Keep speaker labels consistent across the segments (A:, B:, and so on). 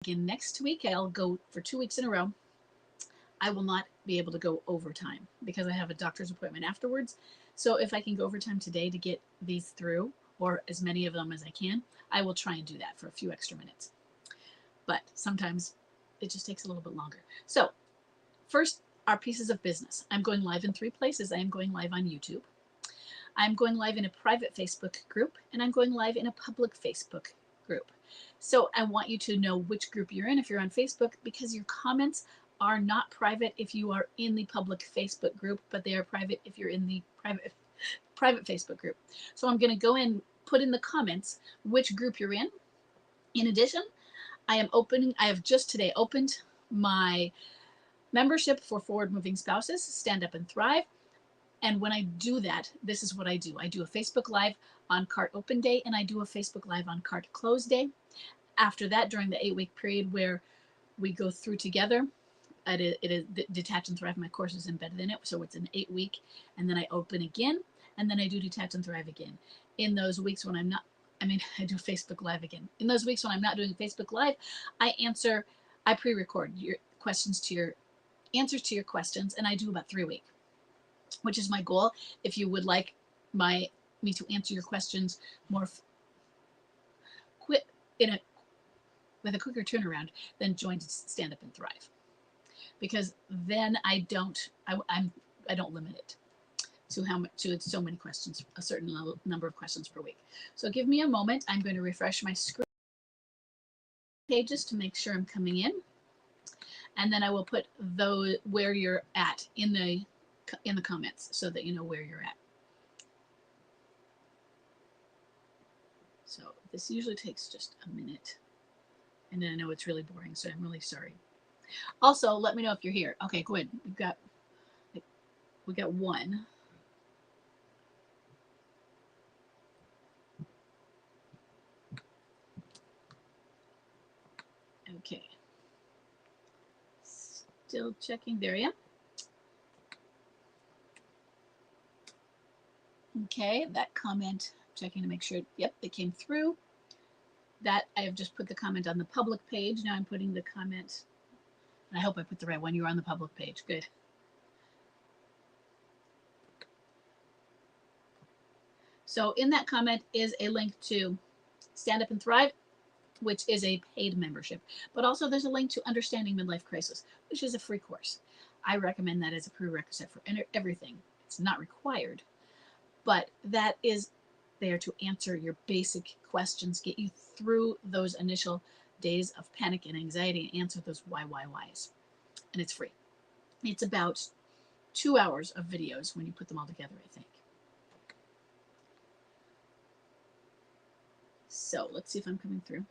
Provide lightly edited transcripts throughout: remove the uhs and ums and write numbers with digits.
A: Again, next week, I'll go for 2 weeks in a row. I will not be able to go overtime because I have a doctor's appointment afterwards. So if I can go overtime today to get these through, or as many of them as I can, I will try and do that for a few extra minutes. But sometimes it just takes a little bit longer. So first, our pieces of business. I'm going live in 3 places. I am going live on YouTube. I'm going live in a private Facebook group, and I'm going live in a public Facebook group. So I want you to know which group you're in if you're on Facebook, because your comments are not private if you are in the public Facebook group, but they are private if you're in the private Facebook group. So I'm going to go in, put in the comments which group you're in. In addition, I have just today opened my membership for Forward Moving Spouses, Stand Up and Thrive. And when I do that, this is what I do. I do a Facebook Live on Cart Open Day, and I do a Facebook Live on Cart Close Day. After that, during the 8-week period where we go through together, it is Detach and Thrive. My course is embedded in it, so it's an 8-week, and then I open again, and then I do Detach and Thrive again. In those weeks when I'm not, I do Facebook Live again. In those weeks when I'm not doing Facebook Live, I pre-record your questions to your answers to your questions, and I do about 3 a week, which is my goal. If you would like me to answer your questions more with a quicker turnaround, then join Stand Up and Thrive, because then I don't limit it to so many questions, a certain number of questions per week. So give me a moment. I'm going to refresh my screen pages to make sure I'm coming in, and then I will put where you're at in the comments so that you know where you're at. So this usually takes just a minute, and then I know it's really boring, so I'm really sorry. Also, let me know if you're here. Okay, good. We got one. Okay. Still checking. There I am. Okay, that comment, checking to make sure, yep, they came through. That I have just put the comment on the public page. Now I'm putting the comment, and I hope I put the right one. You're on the public page. Good. So in that comment is a link to Stand Up and Thrive, which is a paid membership. But also there's a link to Understanding Midlife Crisis, which is a free course. I recommend that as a prerequisite for everything. It's not required, but that is there to answer your basic questions, get you through those initial days of panic and anxiety, and answer those whys. And it's free. It's about 2 hours of videos when you put them all together, I think. So let's see if I'm coming through.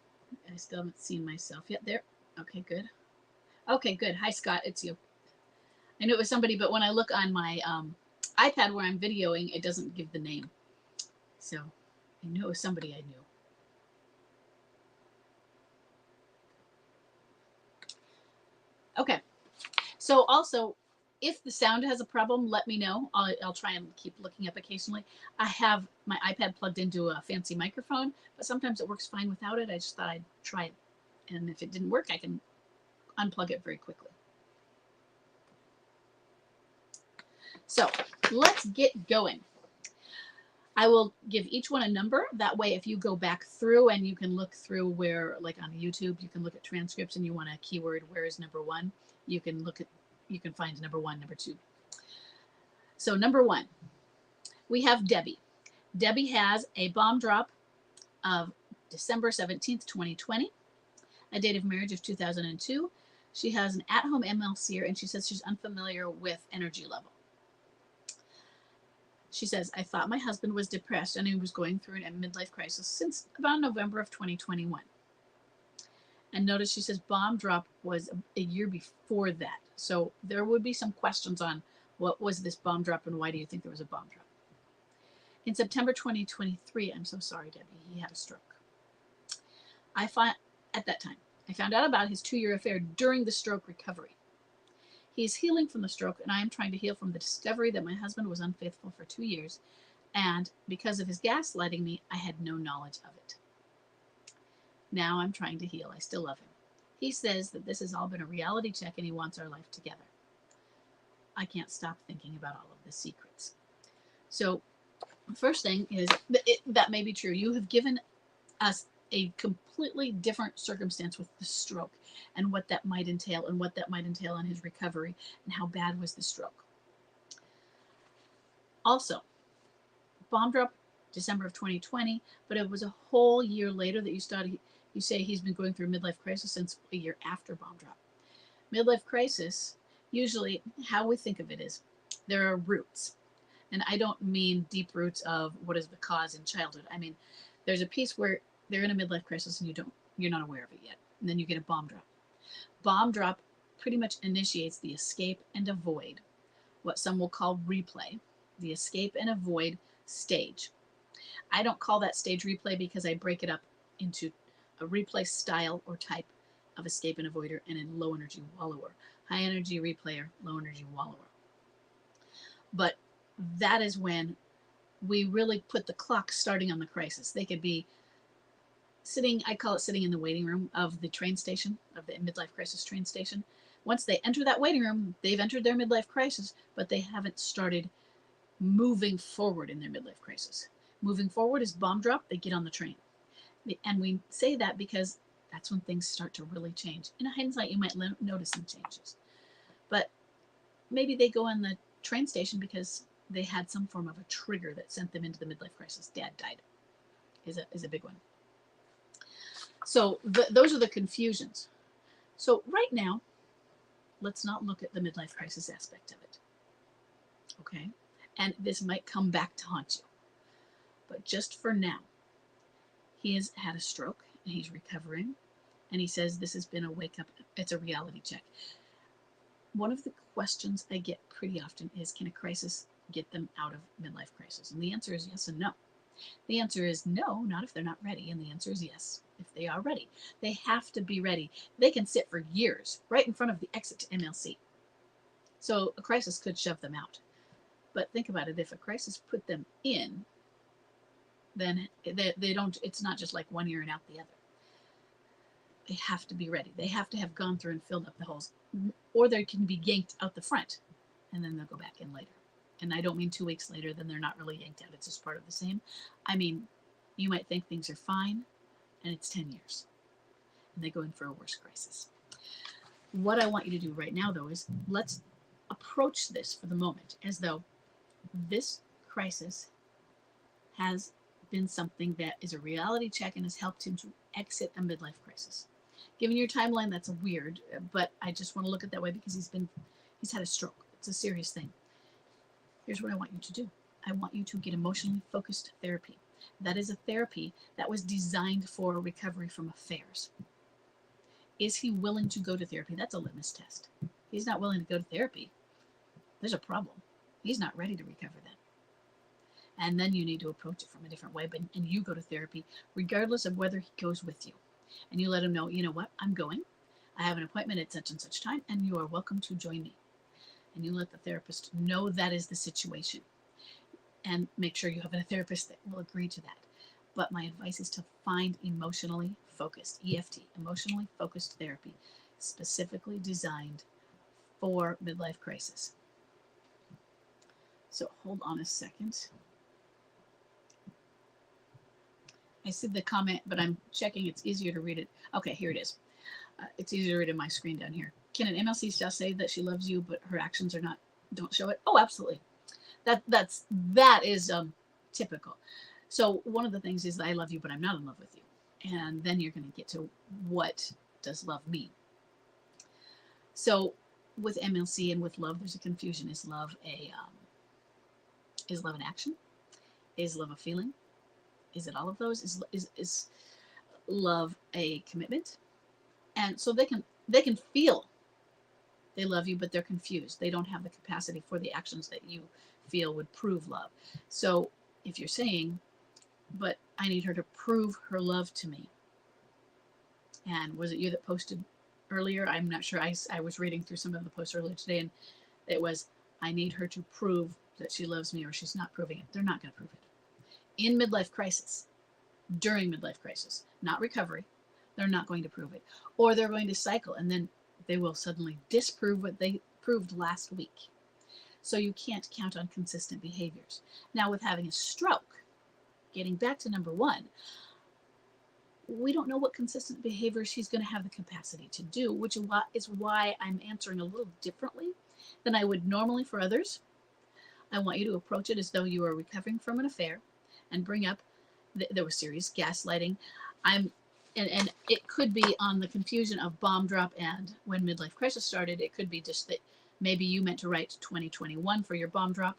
A: I still haven't seen myself yet. There. Okay, good. Okay, good. Hi, Scott. It's you. I knew it was somebody, but when I look on my iPad where I'm videoing, it doesn't give the name. So I knew it was somebody I knew. Okay. So also, if the sound has a problem, let me know. I'll try and keep looking up occasionally. I have my iPad plugged into a fancy microphone, but sometimes it works fine without it. I just thought I'd try it. And if it didn't work, I can unplug it very quickly. So let's get going. I will give each one a number. That way, if you go back through and you can look through where, like on YouTube, you can look at transcripts and you want a keyword, where is number 1? You can find number 1, number 2. So number 1, we have Debbie. Debbie has a bomb drop of December 17th, 2020, a date of marriage of 2002. She has an at-home MLCer, and she says she's unfamiliar with energy level. She says, I thought my husband was depressed and he was going through a midlife crisis since about November of 2021. And notice she says bomb drop was a year before that. So there would be some questions on what was this bomb drop and why do you think there was a bomb drop? In September 2023, I'm so sorry, Debbie, he had a stroke. At that time, I found out about his 2-year affair during the stroke recovery. He is healing from the stroke, and I am trying to heal from the discovery that my husband was unfaithful for 2 years, and because of his gaslighting me, I had no knowledge of it. Now I'm trying to heal. I still love him. He says that this has all been a reality check and he wants our life together. I can't stop thinking about all of the secrets. So, first thing is that may be true. You have given us a completely different circumstance with the stroke and what that might entail and what that might entail in his recovery and how bad was the stroke. Also, bomb drop December of 2020, but it was a whole year later that you say he's been going through a midlife crisis since a year after bomb drop. Midlife crisis, usually how we think of it is there are roots. And I don't mean deep roots of what is the cause in childhood. I mean, there's a piece where they're in a midlife crisis and you're not aware of it yet. And then you get a bomb drop. Bomb drop pretty much initiates the escape and avoid, what some will call replay, the escape and avoid stage. I don't call that stage replay because I break it up into a replay style or type of escape and avoider and a low energy wallower. High energy replayer, low energy wallower. But that is when we really put the clock starting on the crisis. They could be sitting, I call it sitting in the waiting room of the train station, of the midlife crisis train station. Once they enter that waiting room, they've entered their midlife crisis, but they haven't started moving forward in their midlife crisis. Moving forward is bomb drop, they get on the train. And we say that because that's when things start to really change. In hindsight, you might notice some changes. But maybe they go on the train station because they had some form of a trigger that sent them into the midlife crisis. Dad died is a big one. So those are the confusions. So right now, let's not look at the midlife crisis aspect of it. Okay? And this might come back to haunt you. But just for now, he has had a stroke and he's recovering. And he says this has been a wake up. It's a reality check. One of the questions I get pretty often is, can a crisis get them out of midlife crisis? And the answer is yes and no. The answer is no, not if they're not ready. And the answer is yes, if they are ready. They have to be ready. They can sit for years right in front of the exit to MLC. So a crisis could shove them out. But think about it. If a crisis put them in, then they don't, it's not just like 1 year and out the other. They have to be ready. They have to have gone through and filled up the holes, or they can be yanked out the front and then they'll go back in later. And I don't mean 2 weeks later, then they're not really yanked out. It's just part of the same. I mean, you might think things are fine and it's 10 years and they go in for a worse crisis. What I want you to do right now, though, is let's approach this for the moment as though this crisis has been something that is a reality check and has helped him to exit a midlife crisis. Given your timeline, that's weird, but I just want to look at it that way because he's had a stroke. It's a serious thing. Here's what I want you to do. I want you to get emotionally focused therapy. That is a therapy that was designed for recovery from affairs. Is he willing to go to therapy? That's a litmus test. If he's not willing to go to therapy, there's a problem. He's not ready to recover then. And then you need to approach it from a different way. And you go to therapy regardless of whether he goes with you. And you let him know, you know what, I'm going. I have an appointment at such and such time, and you are welcome to join me. And you let the therapist know that is the situation. And make sure you have a therapist that will agree to that. But my advice is to find emotionally focused, EFT, emotionally focused therapy, specifically designed for midlife crisis. So hold on a second. I see the comment, but I'm checking. It's easier to read it. Okay, here it is. It's easier to read in my screen down here. Can an MLC still say that she loves you, but her actions don't show it? Oh, absolutely. That is typical. So one of the things is I love you, but I'm not in love with you. And then you're going to get to what does love mean? So with MLC and with love, there's a confusion. Is love an action? Is love a feeling? Is it all of those? Is love a commitment? And so they can feel they love you, but they're confused. They don't have the capacity for the actions that you feel would prove love. So if you're saying, but I need her to prove her love to me. And was it you that posted earlier? I'm not sure. I was reading through some of the posts earlier today, and it was, I need her to prove that she loves me, or she's not proving it. They're not going to prove it. In midlife crisis, during midlife crisis, not recovery, They're not going to prove it. Or they're going to cycle, and then they will suddenly disprove what they proved last week. So you can't count on consistent behaviors. Now, with having a stroke, getting back to number one, we don't know what consistent behaviors he's going to have the capacity to do, which is why I'm answering a little differently than I would normally for others. I want you to approach it as though you are recovering from an affair and bring up there was serious gaslighting. And it could be on the confusion of bomb drop and when midlife crisis started. It could be just that maybe you meant to write 2021 for your bomb drop.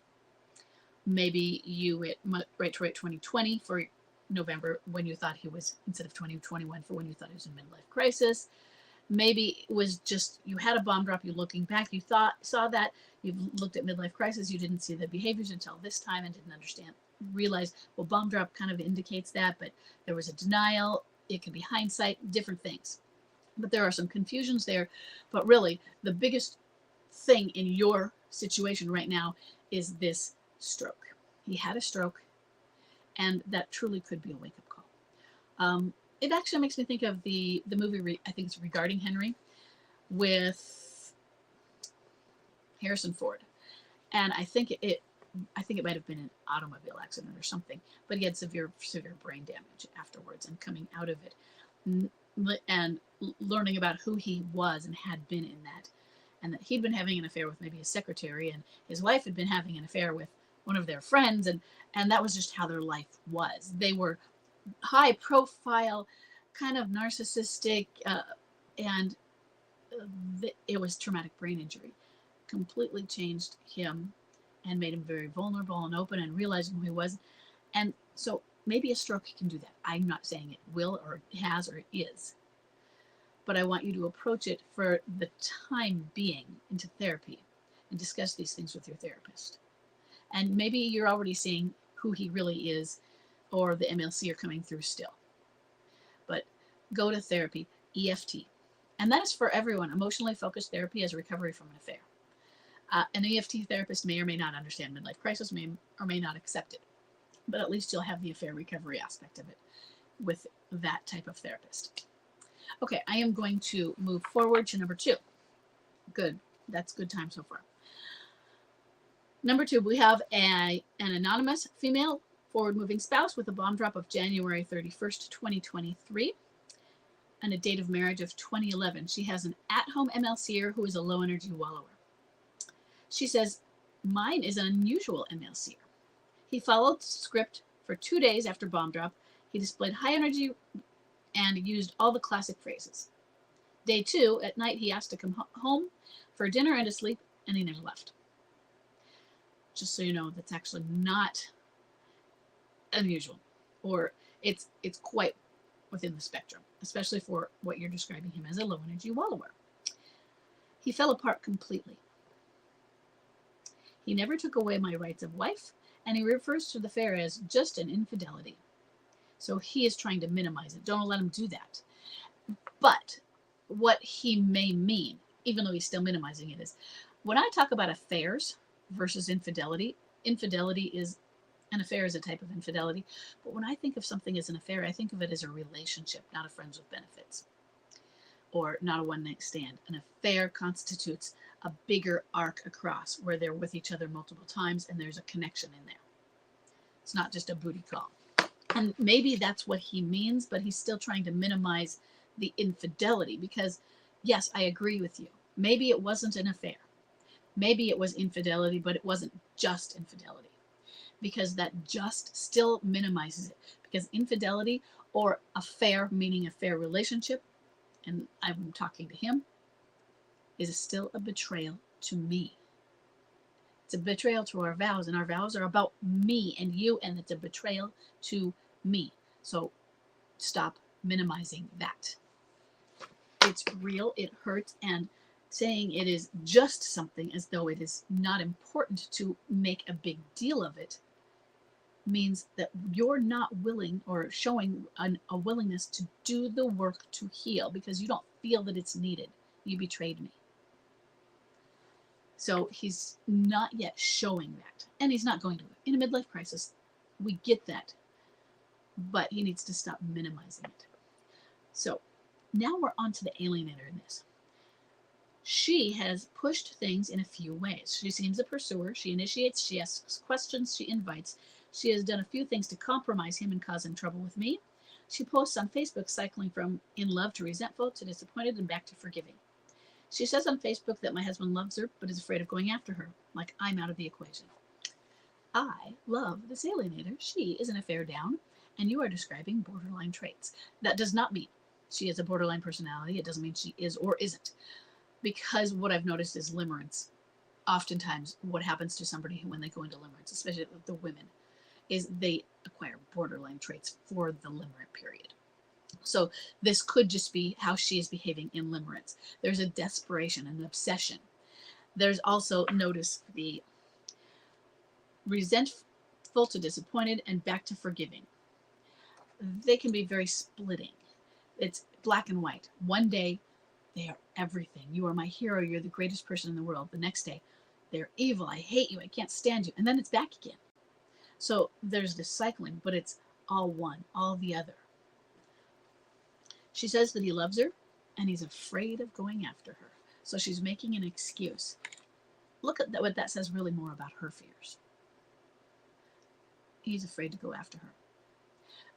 A: Maybe you write 2020 for November when you thought he was, instead of 2021 for when you thought he was in midlife crisis. Maybe it was just you had a bomb drop, you looking back, you saw that, you looked at midlife crisis, you didn't see the behaviors until this time and didn't realize, well, bomb drop kind of indicates that, but there was a denial. It could be hindsight, different things. But there are some confusions there. But really, the biggest thing in your situation right now is this stroke. He had a stroke, and that truly could be a wake-up call. It actually makes me think of the movie, I think it's Regarding Henry, with Harrison Ford. And I think it might have been an automobile accident or something, but he had severe brain damage afterwards, and coming out of it and learning about who he was and had been in that, and that he'd been having an affair with maybe his secretary, and his wife had been having an affair with one of their friends, and that was just how their life was. They were high profile, kind of narcissistic, and it was traumatic brain injury. Completely changed him and made him very vulnerable and open and realizing who he was. And so maybe a stroke can do that. I'm not saying it will or has or is, but I want you to approach it for the time being into therapy and discuss these things with your therapist. And maybe you're already seeing who he really is, or the MLC are coming through still. But go to therapy, EFT. And that is for everyone. Emotionally focused therapy as recovery from an affair. An EFT therapist may or may not understand midlife crisis, may or may not accept it. But at least you'll have the affair recovery aspect of it with that type of therapist. Okay, I am going to move forward to number 2. Good. That's good time so far. Number 2, we have an anonymous female forward-moving spouse with a bomb drop of January 31st, 2023, and a date of marriage of 2011. She has an at-home MLCer who is a low-energy wallower. She says, mine is an unusual MLCer. He followed script for 2 days after bomb drop. He displayed high energy and used all the classic phrases. Day 2, at night, he asked to come home for dinner and to sleep, and he never left. Just so you know, that's actually not unusual, or it's quite within the spectrum, especially for what you're describing him as, a low energy wallower. He fell apart completely. He never took away my rights of wife, and he refers to the affair as just an infidelity. So he is trying to minimize it. Don't let him do that. But what he may mean, even though he's still minimizing it, is when I talk about affairs versus infidelity, an affair is a type of infidelity. But when I think of something as an affair, I think of it as a relationship, not a friends with benefits, or not a one-night stand. An affair constitutes a bigger arc across where they're with each other multiple times and there's a connection in there. It's not just a booty call. And maybe that's what he means, but he's still trying to minimize the infidelity because, yes, I agree with you. Maybe it wasn't an affair. Maybe it was infidelity, but it wasn't just infidelity, because that just still minimizes it. Because infidelity or affair, meaning a fair relationship, and I'm talking to him, is still a betrayal to me. It's a betrayal to our vows, and our vows are about me and you, and it's a betrayal to me. So stop minimizing that. It's real, it hurts, and saying it is just something as though it is not important to make a big deal of it means that you're not willing or showing a willingness to do the work to heal because you don't feel that it's needed. You betrayed me. So he's not yet showing that, and he's not going to. In a midlife crisis, we get that, but he needs to stop minimizing it. So Now we're on to the alienator in this. She has pushed things in a few ways. She seems a pursuer. She initiates, she asks questions, she invites. She has done a few things to compromise him and cause him trouble with me. She posts on Facebook cycling from in love to resentful to disappointed and back to forgiving. She says on Facebook that my husband loves her but is afraid of going after her, like I'm out of the equation. I love this alienator. She is an affair down, and you are describing borderline traits. That does not mean she has a borderline personality. It doesn't mean she is or isn't. Because what I've noticed is limerence. Oftentimes, what happens to somebody when they go into limerence, especially the women, is they acquire borderline traits for the limerent period. So this could just be how she is behaving in limerence. There's a desperation, an obsession. There's also, notice, the resentful to disappointed and back to forgiving. They can be very splitting. It's black and white. One day, they are everything. You are my hero. You're the greatest person in the world. The next day, they're evil. I hate you. I can't stand you. And then it's back again. So there's this cycling, but it's all one, all the other. She says that he loves her and he's afraid of going after her. So she's making an excuse. Look at what that says really more about her fears. He's afraid to go after her.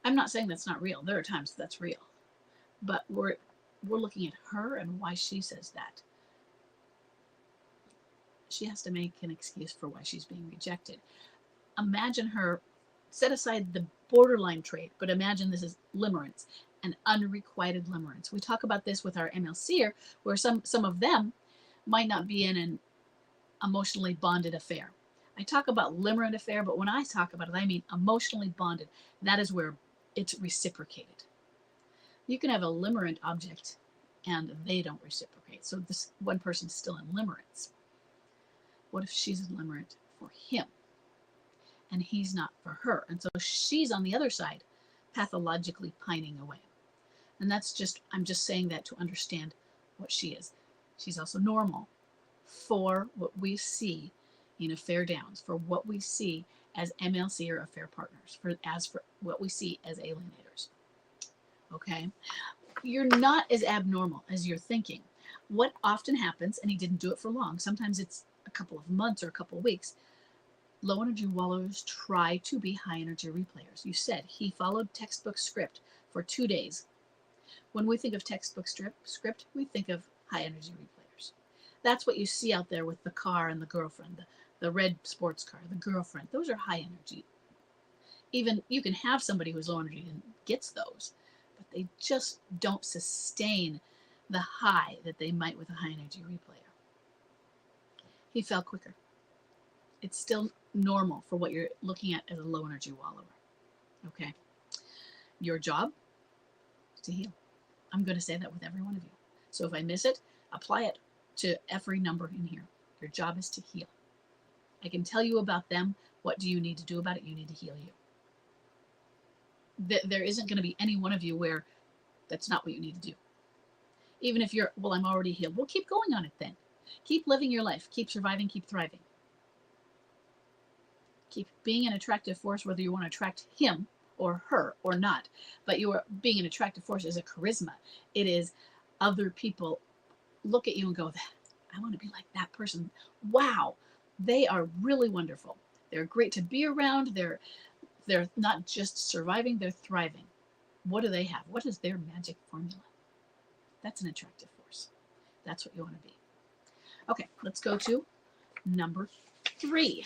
A: I'm not saying that's not real. There are times that's real. But we're looking at her and why she says that. She has to make an excuse for why she's being rejected. Imagine her, set aside the borderline trait, but imagine this is limerence, an unrequited limerence. We talk about this with our MLCer, where some of them might not be in an emotionally bonded affair. I talk about limerent affair, but when I talk about it, I mean emotionally bonded. That is where it's reciprocated. You can have a limerent object and they don't reciprocate. So this one person's still in limerence. What if she's limerent for him and he's not for her? And so she's on the other side, pathologically pining away. And that's just, I'm just saying that to understand what she is. She's also normal for what we see in affair downs, for what we see as MLC or affair partners, for what we see as alienators. Okay? You're not as abnormal as you're thinking. What often happens, and he didn't do it for long, sometimes it's a couple of months or a couple of weeks, low energy wallowers try to be high energy replayers. You said he followed textbook script for 2 days. When we think of textbook script, we think of high energy replayers. That's what you see out there with the car and the girlfriend, the red sports car, the girlfriend. Those are high energy. Even you can have somebody who's low energy and gets those, but they just don't sustain the high that they might with a high energy replayer. He fell quicker. It's still normal for what you're looking at as a low energy wallower. Okay. Your job is to heal. I'm going to say that with every one of you. So if I miss it, apply it to every number in here. Your job is to heal. I can tell you about them. What do you need to do about it? You need to heal you. There isn't going to be any one of you where that's not what you need to do. Even if you're, well, I'm already healed. Well, keep going on it then. Keep living your life. Keep surviving. Keep thriving. Keep being an attractive force, whether you want to attract him or her or not. But you are being an attractive force is a charisma. It is other people look at you and go, I want to be like that person. Wow. They are really wonderful. They're great to be around. They're not just surviving, they're thriving. What do they have? What is their magic formula? That's an attractive force. That's what you want to be. Okay, let's go to number 3.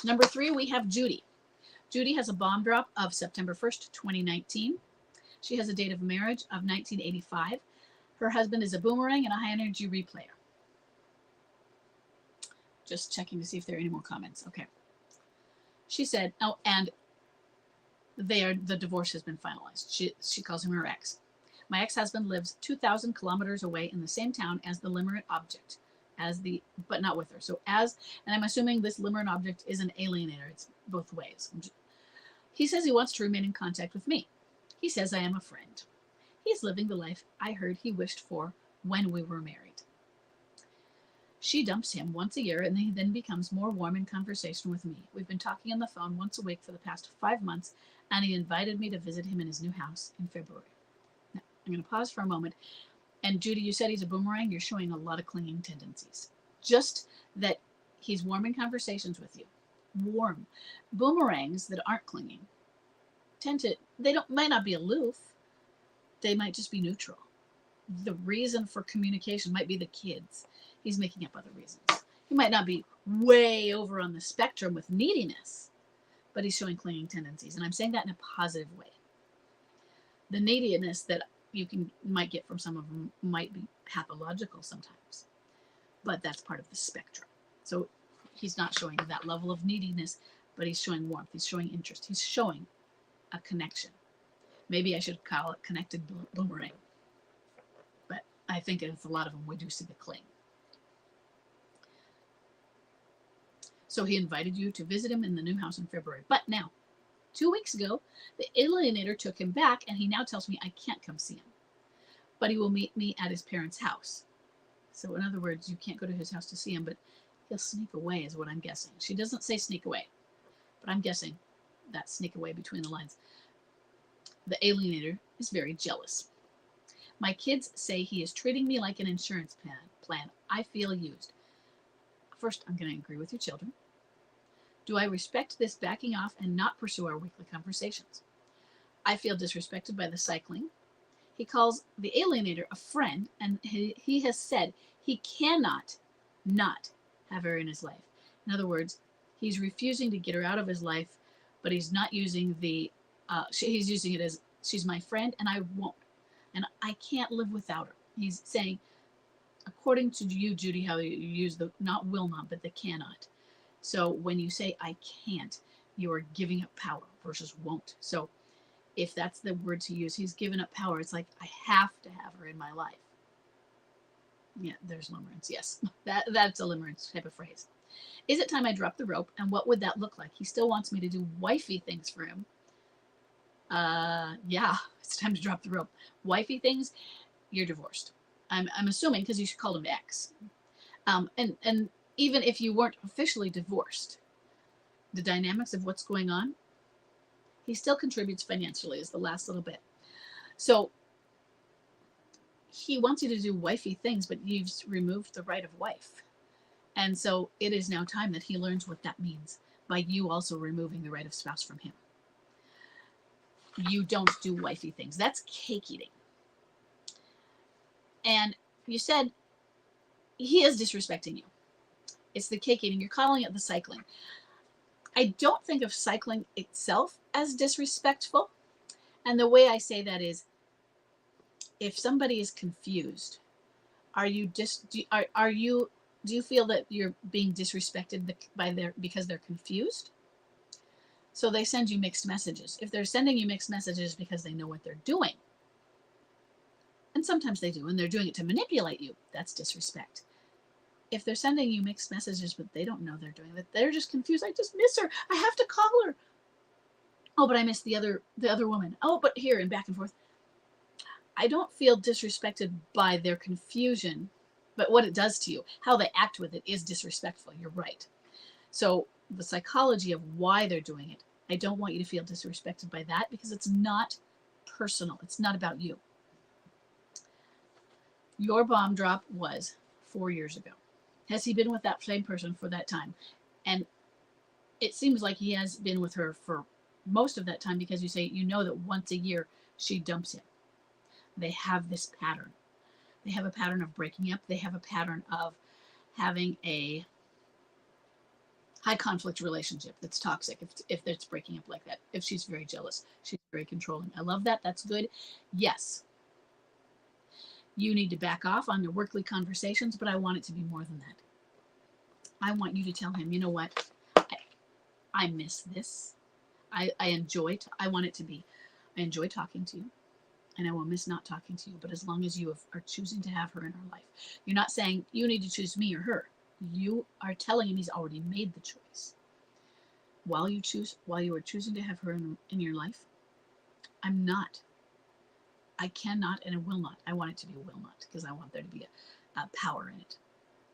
A: Number 3, we have Judy. Judy has a bomb drop of September 1st, 2019. She has a date of marriage of 1985. Her husband is a boomerang and a high energy replayer. Just checking to see if there are any more comments. Okay. She said, oh, and the divorce has been finalized. She calls him her ex. My ex-husband lives 2,000 kilometers away in the same town as the limerent object, but not with her. So and I'm assuming this limerent object is an alienator. It's both ways. He says he wants to remain in contact with me. He says I am a friend. He's living the life I heard he wished for when we were married. She dumps him once a year and he then becomes more warm in conversation with me. We've been talking on the phone once a week for the past 5 months, and he invited me to visit him in his new house in February. Now, I'm going to pause for a moment. And Judy, you said he's a boomerang. You're showing a lot of clinging tendencies. Just that he's warm in conversations with you. Warm. Boomerangs that aren't clinging might not be aloof. They might just be neutral. The reason for communication might be the kids. He's making up other reasons. He might not be way over on the spectrum with neediness, but he's showing clinging tendencies. And I'm saying that in a positive way. The neediness that you might get from some of them might be pathological sometimes, but that's part of the spectrum. So he's not showing that level of neediness, but he's showing warmth. He's showing interest. He's showing a connection. Maybe I should call it connected boomerang, but I think it's a lot of them we do see the cling. So he invited you to visit him in the new house in February. But now, 2 weeks ago, the alienator took him back, and he now tells me I can't come see him. But he will meet me at his parents' house. So in other words, you can't go to his house to see him, but he'll sneak away is what I'm guessing. She doesn't say sneak away, but I'm guessing that sneak away between the lines. The alienator is very jealous. My kids say he is treating me like an insurance plan. I feel used. First, I'm going to agree with your children. Do I respect this backing off and not pursue our weekly conversations? I feel disrespected by the cycling. He calls the alienator a friend, and he has said he cannot not have her in his life. In other words, he's refusing to get her out of his life, but he's not using he's using it as she's my friend and I won't. And I can't live without her. He's saying, according to you, Judy, how you use the not will not, but the cannot. So when you say I can't, you are giving up power versus won't. So if that's the word to use, he's given up power. It's like, I have to have her in my life. Yeah, there's limerence. Yes, that's a limerence type of phrase. Is it time I drop the rope? And what would that look like? He still wants me to do wifey things for him. Yeah, it's time to drop the rope. Wifey things, you're divorced. I'm assuming, because you called him ex. And even if you weren't officially divorced, the dynamics of what's going on, he still contributes financially is the last little bit. So he wants you to do wifey things, but you've removed the right of wife. And so it is now time that he learns what that means by you also removing the right of spouse from him. You don't do wifey things. That's cake eating. And you said he is disrespecting you. It's the cake eating. You're calling it the cycling. I don't think of cycling itself as disrespectful. And the way I say that is, if somebody is confused, do you feel that you're being disrespected because they're confused? So they send you mixed messages. If they're sending you mixed messages because they know what they're doing, and sometimes they do, and they're doing it to manipulate you, that's disrespect. If they're sending you mixed messages, but they don't know they're doing that, they're just confused. I just miss her. I have to call her. Oh, but I miss the other woman. Oh, but here, and back and forth. I don't feel disrespected by their confusion, but what it does to you, how they act with it, is disrespectful. You're right. So the psychology of why they're doing it, I don't want you to feel disrespected by that, because it's not personal. It's not about you. Your bomb drop was 4 years ago. Has he been with that same person for that time? And it seems like he has been with her for most of that time, because you say you know that once a year she dumps him. They have this pattern. They have a pattern of breaking up. They have a pattern of having a high conflict relationship that's toxic if it's breaking up like that. If she's very jealous, she's very controlling. I love that. That's good. Yes. You need to back off on your workly conversations, but I want it to be more than that. I want you to tell him, you know what? I miss this. I enjoy talking to you, and I will miss not talking to you. But as long as you are choosing to have her in her life, you're not saying you need to choose me or her. You are telling him he's already made the choice. While you are choosing to have her in your life, I cannot and I will not. I want it to be a will not, because I want there to be a power in it.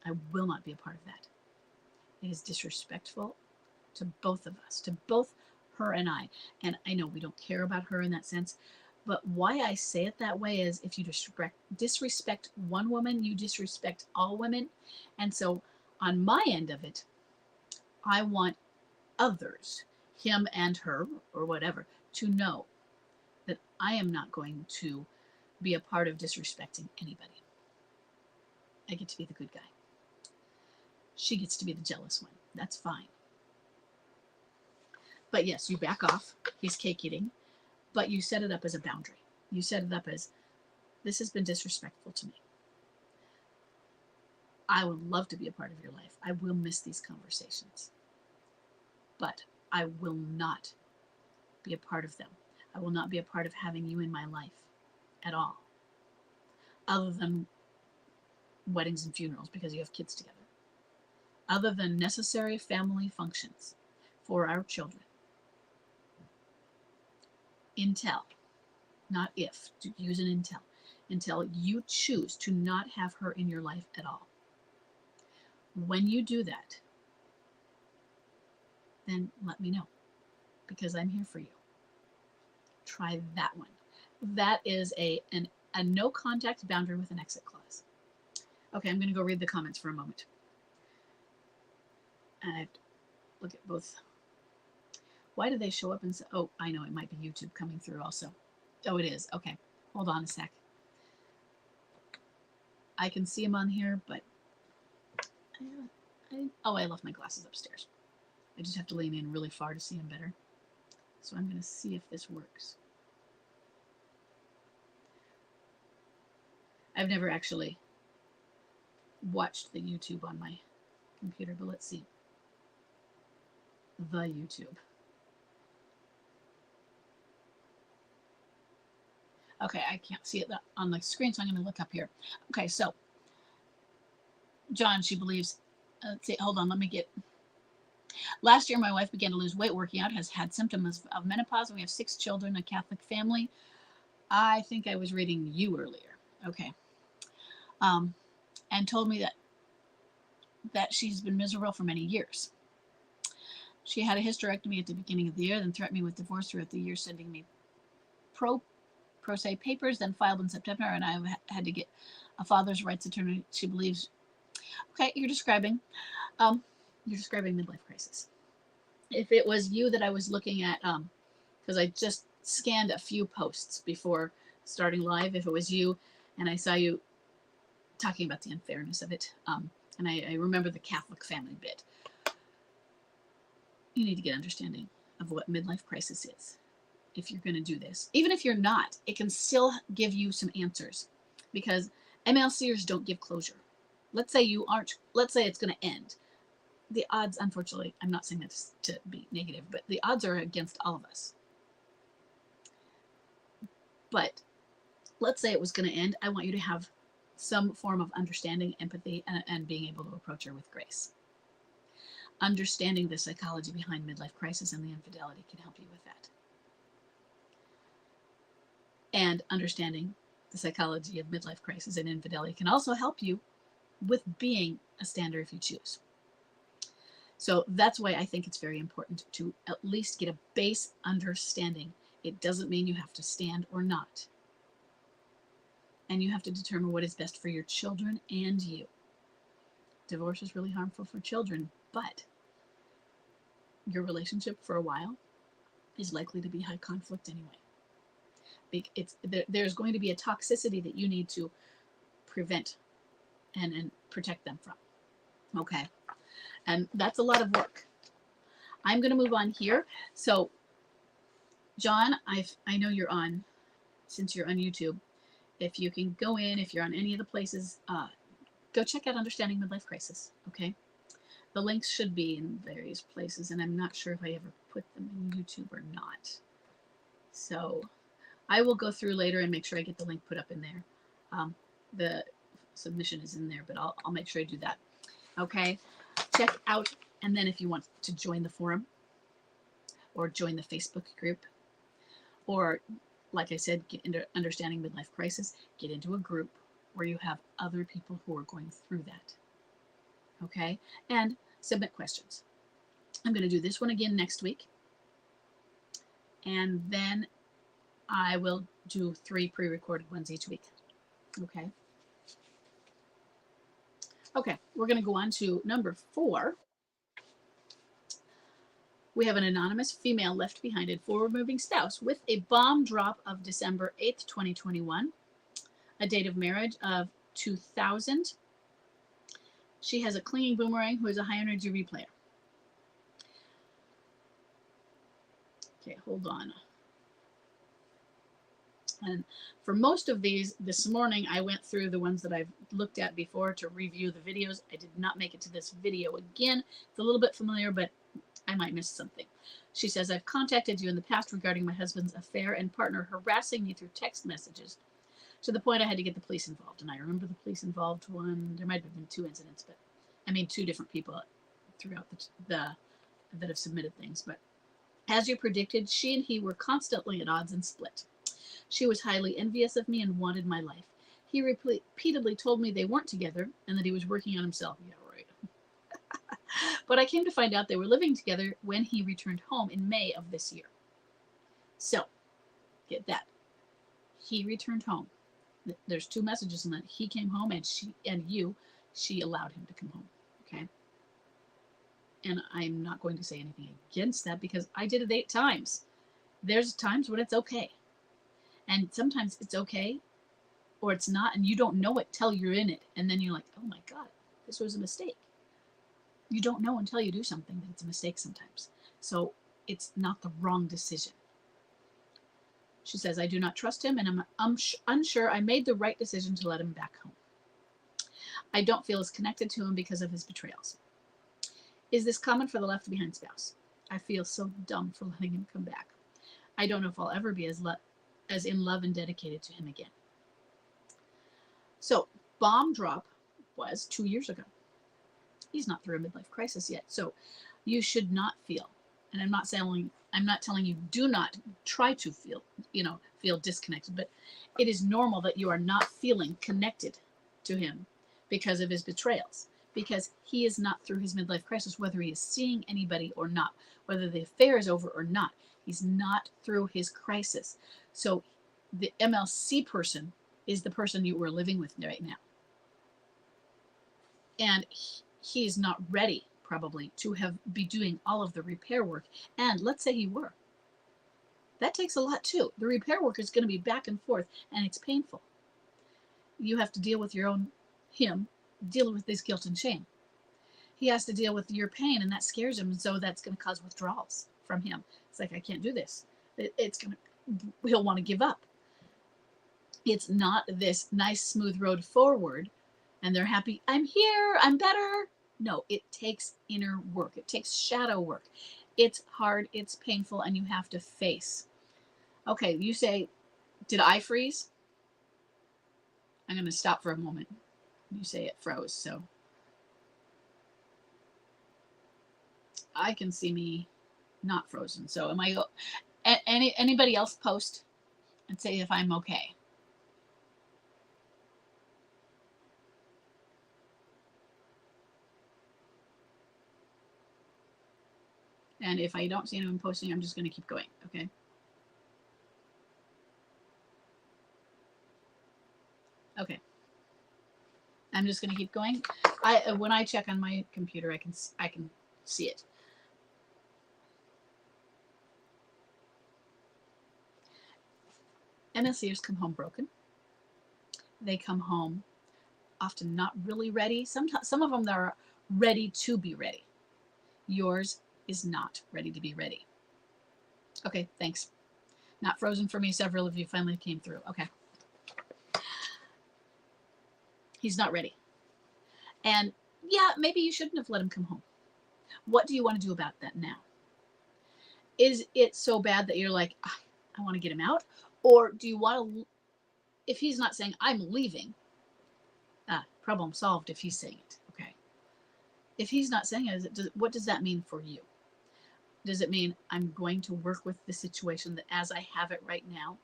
A: I will not be a part of that. It is disrespectful to both of us, to both her and I. And I know we don't care about her in that sense, But why I say it that way is if you disrespect one woman, you disrespect all women. And so on my end of it, I want others, him and her or whatever, to know that I am not going to be a part of disrespecting anybody. I get to be the good guy. She gets to be the jealous one. That's fine. But yes, you back off. He's cake eating. But you set it up as a boundary. You set it up as, this has been disrespectful to me. I would love to be a part of your life. I will miss these conversations. But I will not be a part of them. I will not be a part of having you in my life at all. Other than weddings and funerals because you have kids together. Other than necessary family functions for our children. Until, not if, to use an until you choose to not have her in your life at all. When you do that, then let me know, because I'm here for you. Try that one. That is a no contact boundary with an exit clause. Okay, I'm going to go read the comments for a moment. And I have to look at both. Why do they show up and say, oh, I know, it might be YouTube coming through also. Oh, it is. Okay, hold on a sec. I can see them on here, but I left my glasses upstairs. I just have to lean in really far to see them better. So I'm going to see if this works. I've never actually watched the YouTube on my computer, but let's see. The YouTube. Okay, I can't see it on the screen, so I'm going to look up here. Okay, so John, she believes, let's see, hold on, let me get. Last year, my wife began to lose weight working out, has had symptoms of menopause, and we have 6 children, a Catholic family. I think I was reading you earlier. Okay. And told me that she's been miserable for many years. She had a hysterectomy at the beginning of the year, then threatened me with divorce throughout the year, sending me pro se papers, then filed in September, and I had to get a father's rights attorney. She believes. Okay, you're describing midlife crisis. If it was you that I was looking at, because I just scanned a few posts before starting live, if it was you and I saw you talking about the unfairness of it, and I remember the Catholic family bit, you need to get understanding of what midlife crisis is. If you're going to do this, even if you're not, it can still give you some answers, because MLCers don't give closure. Let's say you aren't, let's say it's going to end. The odds, unfortunately, I'm not saying that to be negative, but the odds are against all of us. But let's say it was going to end. I want you to have some form of understanding, empathy, and being able to approach her with grace. Understanding the psychology behind midlife crisis and the infidelity can help you with that. And understanding the psychology of midlife crisis and infidelity can also help you with being a stander if you choose. So that's why I think it's very important to at least get a base understanding. It doesn't mean you have to stand or not. And you have to determine what is best for your children and you. Divorce is really harmful for children, but your relationship for a while is likely to be high conflict anyway. There's going to be a toxicity that you need to prevent and protect them from. Okay. And that's a lot of work. I'm going to move on here. So, John, I know you're on, since you're on YouTube. If you can go in, if you're on any of the places, go check out Understanding Midlife Crisis, okay? The links should be in various places, and I'm not sure if I ever put them in YouTube or not. So I will go through later and make sure I get the link put up in there. The submission is in there, but I'll make sure I do that. Okay, check out, and then if you want to join the forum or join the Facebook group, or like I said, get into Understanding Midlife Crisis, get into a group where you have other people who are going through that. Okay, and submit questions. I'm going to do this one again next week, and then I will do 3 pre-recorded ones each week. Okay. Okay, we're going to go on to number 4. We have an anonymous female left behind a forward-moving spouse with a bomb drop of December 8th, 2021, a date of marriage of 2000. She has a clinging boomerang who is a high energy replayer. Okay, hold on. And for most of these, this morning, I went through the ones that I've looked at before to review the videos. I did not make it to this video again. It's a little bit familiar, but I might miss something. She says, I've contacted you in the past regarding my husband's affair and partner harassing me through text messages to the point I had to get the police involved. And I remember the police involved one. There might have been 2 incidents, but I mean 2 different people throughout the that have submitted things. But as you predicted, she and he were constantly at odds and split. She was highly envious of me and wanted my life. He repeatedly told me they weren't together and that he was working on himself. Yeah, right. But I came to find out they were living together when he returned home in May of this year. So, get that. He returned home. There's 2 messages in that. He came home and she allowed him to come home. Okay. And I'm not going to say anything against that because I did it 8 times. There's times when it's okay. And sometimes it's okay or it's not, and you don't know it till you're in it. And then you're like, oh my God, this was a mistake. You don't know until you do something that it's a mistake sometimes. So it's not the wrong decision. She says, I do not trust him, and I'm unsure I made the right decision to let him back home. I don't feel as connected to him because of his betrayals. Is this common for the left behind spouse? I feel so dumb for letting him come back. I don't know if I'll ever be as in love and dedicated to him again. So, bomb drop was 2 years ago. He's not through a midlife crisis yet. So, you should not feel, and I'm not telling you do not try to feel disconnected, but it is normal that you are not feeling connected to him because of his betrayals, because he is not through his midlife crisis, whether he is seeing anybody or not, whether the affair is over or not. He's not through his crisis. So the MLC person is the person you were living with right now. And he is not ready, probably, to be doing all of the repair work. And let's say he were. That takes a lot too. The repair work is going to be back and forth, and it's painful. You have to deal with him dealing with this guilt and shame. He has to deal with your pain, and that scares him, and so that's going to cause withdrawals from him. It's like, I can't do this. He'll want to give up. It's not this nice, smooth road forward, and they're happy, I'm here, I'm better. No, it takes inner work. It takes shadow work. It's hard, it's painful, and you have to face. Okay, you say, did I freeze? I'm going to stop for a moment. You say it froze, so I can see me not frozen. So am I? Anybody else post and say if I'm okay? And if I don't see anyone posting, I'm just going to keep going. Okay. Okay. I'm just going to keep going. When I check on my computer, I can see it. MSCers come home broken. They come home often not really ready. Some of them are ready to be ready. Yours is not ready to be ready. Okay, thanks. Not frozen for me. Several of you finally came through. Okay. He's not ready. And yeah, maybe you shouldn't have let him come home. What do you want to do about that now? Is it so bad that you're like, I want to get him out? Or do you want to, if he's not saying, I'm leaving, problem solved if he's saying it, okay? If he's not saying it, what does that mean for you? Does it mean I'm going to work with the situation that as I have it right now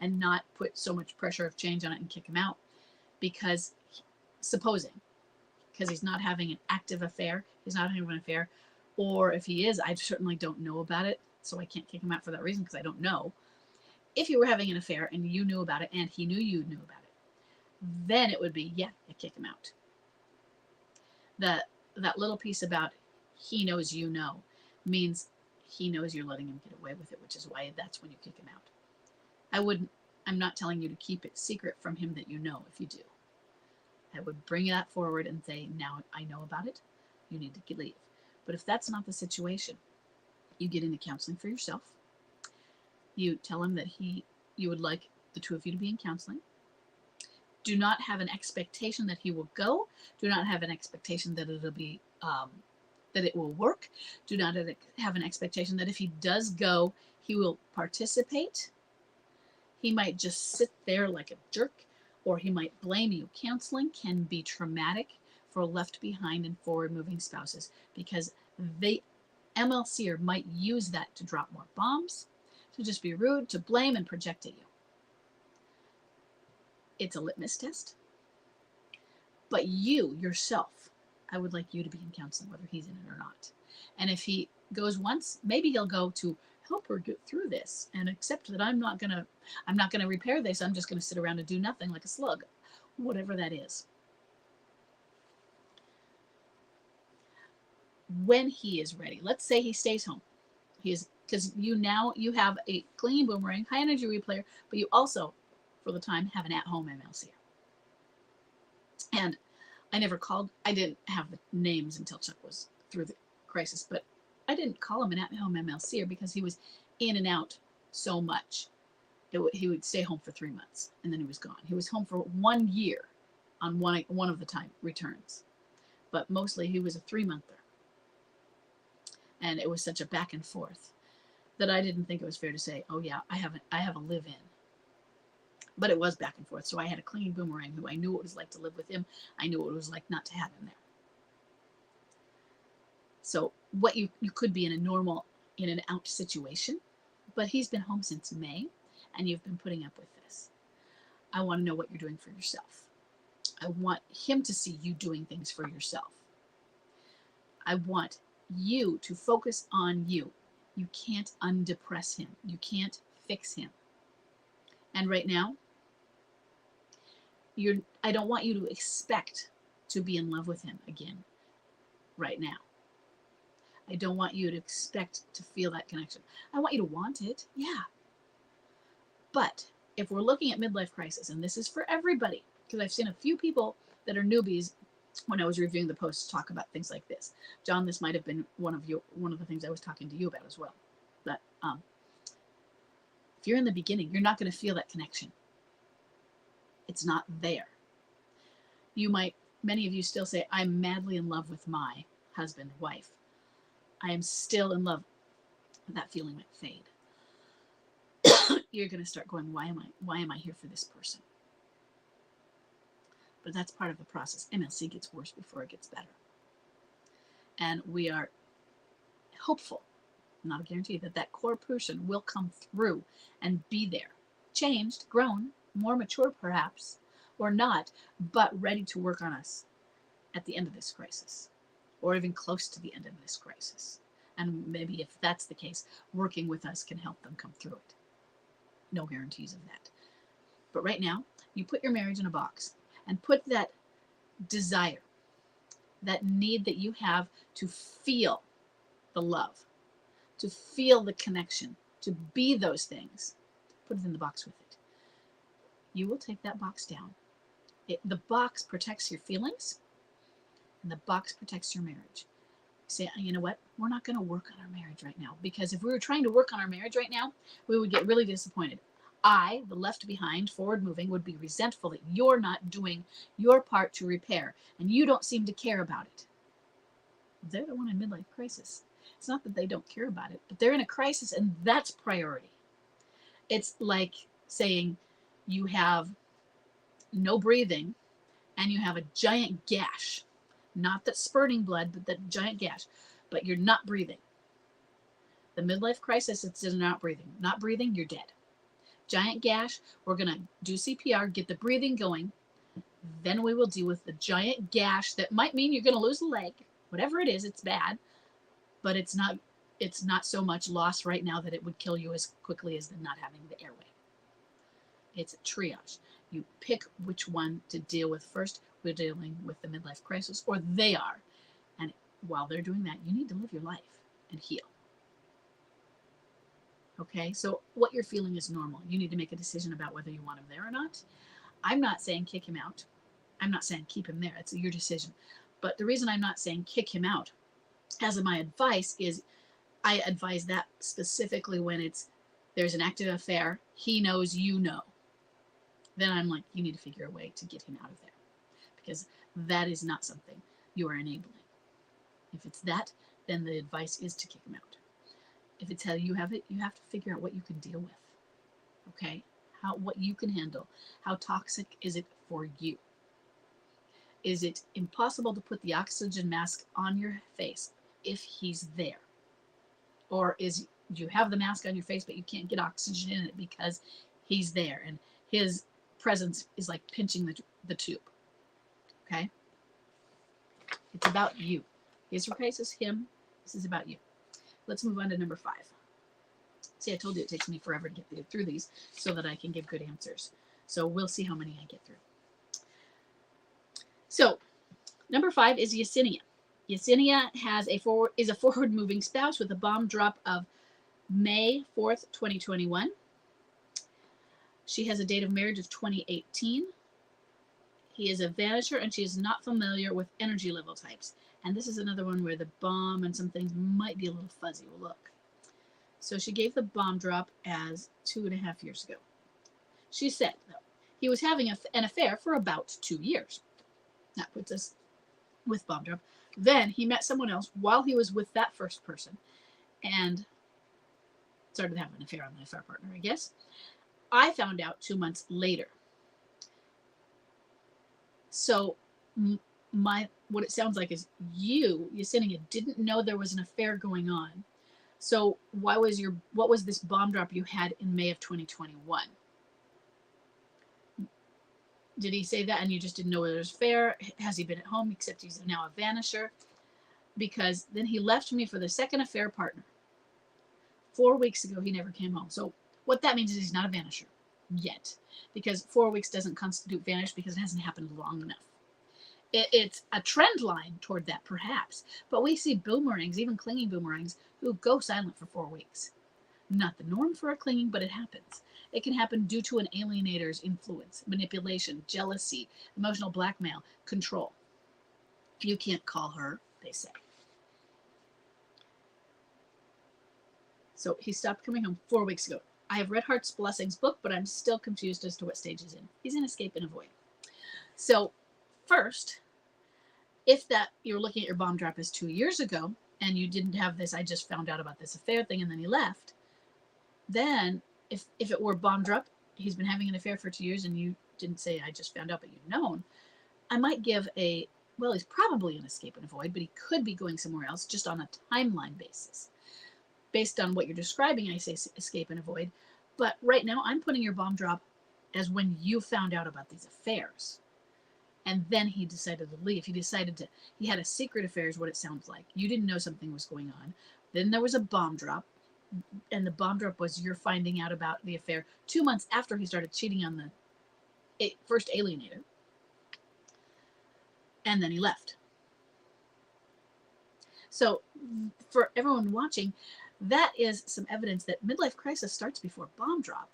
A: and not put so much pressure of change on it and kick him out? Because supposing, because he's not having an active affair, he's not having an affair, or if he is, I certainly don't know about it, so I can't kick him out for that reason because I don't know. If you were having an affair and you knew about it and he knew you knew about it, then it would be, yeah, you kick him out. That little piece about he knows you know means he knows you're letting him get away with it, which is why that's when you kick him out. I'm not telling you to keep it secret from him that you know. If you do, I would bring that forward and say, now I know about it, you need to leave. But if that's not the situation, you get into counseling for yourself. You tell him that you would like the two of you to be in counseling. Do not have an expectation that he will go. Do not have an expectation that it'll be that it will work. Do not have an expectation that if he does go, he will participate. He might just sit there like a jerk, or he might blame you. Counseling can be traumatic for left behind and forward moving spouses because the MLCer might use that to drop more bombs, to just be rude, to blame and project at you. It's a litmus test. But you, yourself, I would like you to be in counseling, whether he's in it or not. And if he goes once, maybe he'll go to help her get through this and accept that I'm not gonna repair this. I'm just gonna sit around and do nothing like a slug, whatever that is. When he is ready, let's say he stays home. Because you have a clinging boomerang, high energy replayer, but you also, for the time, have an at-home MLCer. And I didn't have the names until Chuck was through the crisis, but I didn't call him an at-home MLCer because he was in and out so much. He would stay home for 3 months and then he was gone. He was home for 1 year on one of the time returns, but mostly he was a 3-monther. And it was such a back and forth that I didn't think it was fair to say, oh yeah, I have a live-in. But it was back and forth. So I had a clinging boomerang who I knew what it was like to live with him. I knew what it was like not to have him there. So what you could be in a normal in and out situation, but he's been home since May and you've been putting up with this. I want to know what you're doing for yourself. I want him to see you doing things for yourself. I want you to focus on you. You can't undepress him. You can't fix him. And right now, I don't want you to expect to be in love with him again right now. I don't want you to expect to feel that connection. I want you to want it, yeah. But if we're looking at midlife crisis, and this is for everybody, because I've seen a few people that are newbies when I was reviewing the posts talk about things like this. John, this might have been one of the things I was talking to you about as well. But if you're in the beginning, you're not going to feel that connection. It's not there. Many of you still say, I'm madly in love with my husband, wife. I am still in love. That feeling might fade. You're going to start going, why am I here for this person? But that's part of the process. MLC gets worse before it gets better. And we are hopeful, not a guarantee, that core person will come through and be there. Changed, grown, more mature perhaps, or not, but ready to work on us at the end of this crisis, or even close to the end of this crisis. And maybe if that's the case, working with us can help them come through it. No guarantees of that. But right now, you put your marriage in a box and put that desire, that need that you have to feel the love, to feel the connection, to be those things, put it in the box with it. You will take that box down. The box protects your feelings, and the box protects your marriage. Say, you know what? We're not going to work on our marriage right now, because if we were trying to work on our marriage right now, we would get really disappointed. I, the left behind, forward moving, would be resentful that you're not doing your part to repair, and you don't seem to care about it. They're the one in midlife crisis. It's not that they don't care about it, but they're in a crisis, and that's priority. It's like saying you have no breathing and you have a giant gash. Not that spurting blood, but that giant gash. But you're not breathing. The midlife crisis, it's not breathing. Not breathing, you're dead. Giant gash, we're going to do CPR, get the breathing going. Then we will deal with the giant gash that might mean you're going to lose a leg. Whatever it is, it's bad. But it's not so much loss right now that it would kill you as quickly as not having the airway. It's a triage. You pick which one to deal with first. We're dealing with the midlife crisis, or they are. And while they're doing that, you need to live your life and heal. Okay, so what you're feeling is normal. You need to make a decision about whether you want him there or not. I'm not saying kick him out. I'm not saying keep him there. It's your decision. But the reason I'm not saying kick him out as my advice is I advise that specifically when there's an active affair, he knows, you know. Then I'm like, you need to figure a way to get him out of there, because that is not something you are enabling. If it's that, then the advice is to kick him out. If it's how you have it, you have to figure out what you can deal with. Okay? What you can handle. How toxic is it for you? Is it impossible to put the oxygen mask on your face if he's there? Or you have the mask on your face, but you can't get oxygen in it because he's there and his presence is like pinching the tube. Okay? It's about you. His crisis, him. This is about you. Let's move on to number 5. See, I told you it takes me forever to get through these so that I can give good answers. So we'll see how many I get through. So, number 5 is Yesenia. Yesenia is a forward-moving spouse with a bomb drop of May 4th, 2021. She has a date of marriage of 2018. He is a vanisher, and she is not familiar with energy level types. And this is another one where the bomb and some things might be a little fuzzy. We'll look. So she gave the bomb drop as 2.5 years ago. She said, though, he was having an affair for about 2 years. That puts us with bomb drop. Then he met someone else while he was with that first person and started having an affair on the affair partner, I guess. I found out 2 months later. So what it sounds like is Yesenia, didn't know there was an affair going on. So what was this bomb drop you had in May of 2021? Did he say that and you just didn't know there was an affair? Has he been at home, except he's now a vanisher? Because then he left me for the second affair partner. 4 weeks ago, he never came home. So what that means is he's not a vanisher yet, because 4 weeks doesn't constitute vanish because it hasn't happened long enough. It's a trend line toward that, perhaps. But we see boomerangs, even clinging boomerangs, who go silent for 4 weeks. Not the norm for a clinging, but it happens. It can happen due to an alienator's influence, manipulation, jealousy, emotional blackmail, control. You can't call her, they say. So he stopped coming home 4 weeks ago. I have read Heart's Blessings book, but I'm still confused as to what stage he's in. He's in escape and avoid. So first, if that you're looking at your bomb drop as 2 years ago and you didn't have this, I just found out about this affair thing and then he left, then if it were bomb drop, he's been having an affair for 2 years and you didn't say I just found out but you've known, I might give he's probably in escape and avoid, but he could be going somewhere else just on a timeline basis. Based on what you're describing, I say escape and avoid. But right now, I'm putting your bomb drop as when you found out about these affairs. And then he decided to leave. He had a secret affair is what it sounds like. You didn't know something was going on. Then there was a bomb drop. And the bomb drop was you're finding out about the affair 2 months after he started cheating on the first alienator. And then he left. So for everyone watching, that is some evidence that midlife crisis starts before bomb drop,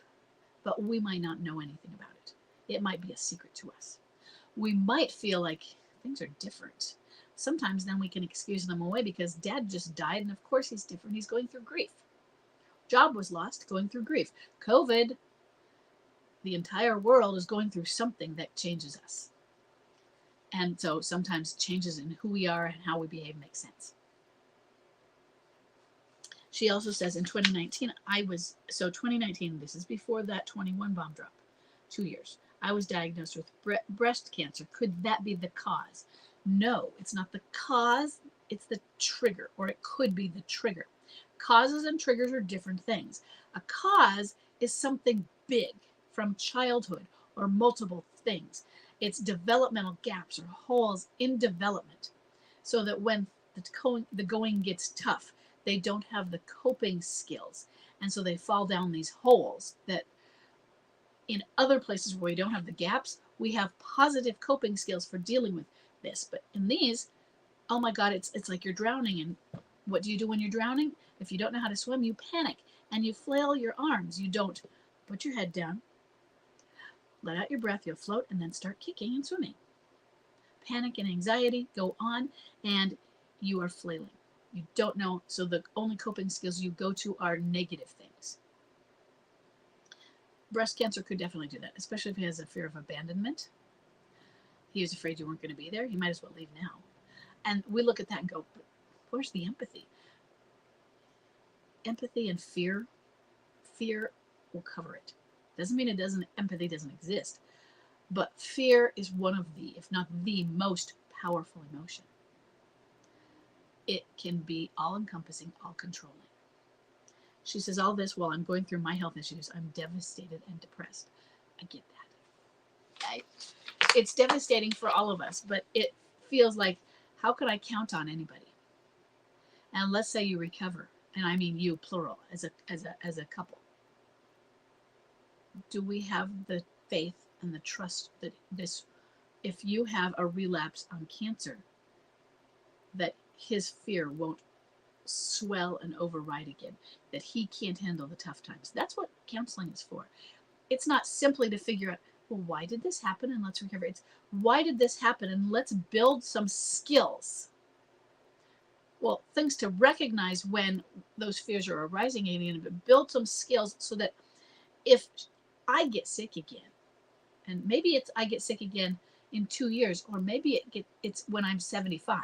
A: but we might not know anything about it. It might be a secret to us. We might feel like things are different. Sometimes then we can excuse them away because dad just died, and of course he's different. He's going through grief. Job was lost, going through grief. COVID, the entire world is going through something that changes us. And so sometimes changes in who we are and how we behave make sense. She also says in 2019, 2019, this is before that 21 bomb drop, 2 years. I was diagnosed with breast cancer. Could that be the cause? No, it's not the cause. It's the trigger, or it could be the trigger. Causes and triggers are different things. A cause is something big from childhood or multiple things. It's developmental gaps or holes in development, so that when the going gets tough, they don't have the coping skills. And so they fall down these holes that In other places where we don't have the gaps, we have positive coping skills for dealing with this. But in these, oh my God, it's like you're drowning. And what do you do when you're drowning? If you don't know how to swim, you panic and you flail your arms. You don't put your head down, let out your breath, you'll float, and then start kicking and swimming. Panic and anxiety go on, and you are flailing. You don't know, so the only coping skills you go to are negative things. Breast cancer could definitely do that, especially if he has a fear of abandonment. He was afraid you weren't going to be there. He might as well leave now. And we look at that and go, but where's the empathy? Empathy and fear will cover it. Doesn't mean empathy doesn't exist, but fear is one of the, if not the most powerful emotion. It can be all-encompassing, all-controlling. She says, all this while I'm going through my health issues, I'm devastated and depressed. I get that. It's devastating for all of us, but it feels like, how could I count on anybody? And let's say you recover, and I mean you, plural, as a couple. Do we have the faith and the trust that this, if you have a relapse on cancer, that his fear won't swell and override again, that he can't handle the tough times? That's what counseling is for. It's not simply to figure out, well, why did this happen and let's recover. It's, why did this happen and let's build some skills. Well, things to recognize when those fears are arising, Alien, but build some skills so that if I get sick again, and maybe it's I get sick again in 2 years, or maybe it's when I'm 75,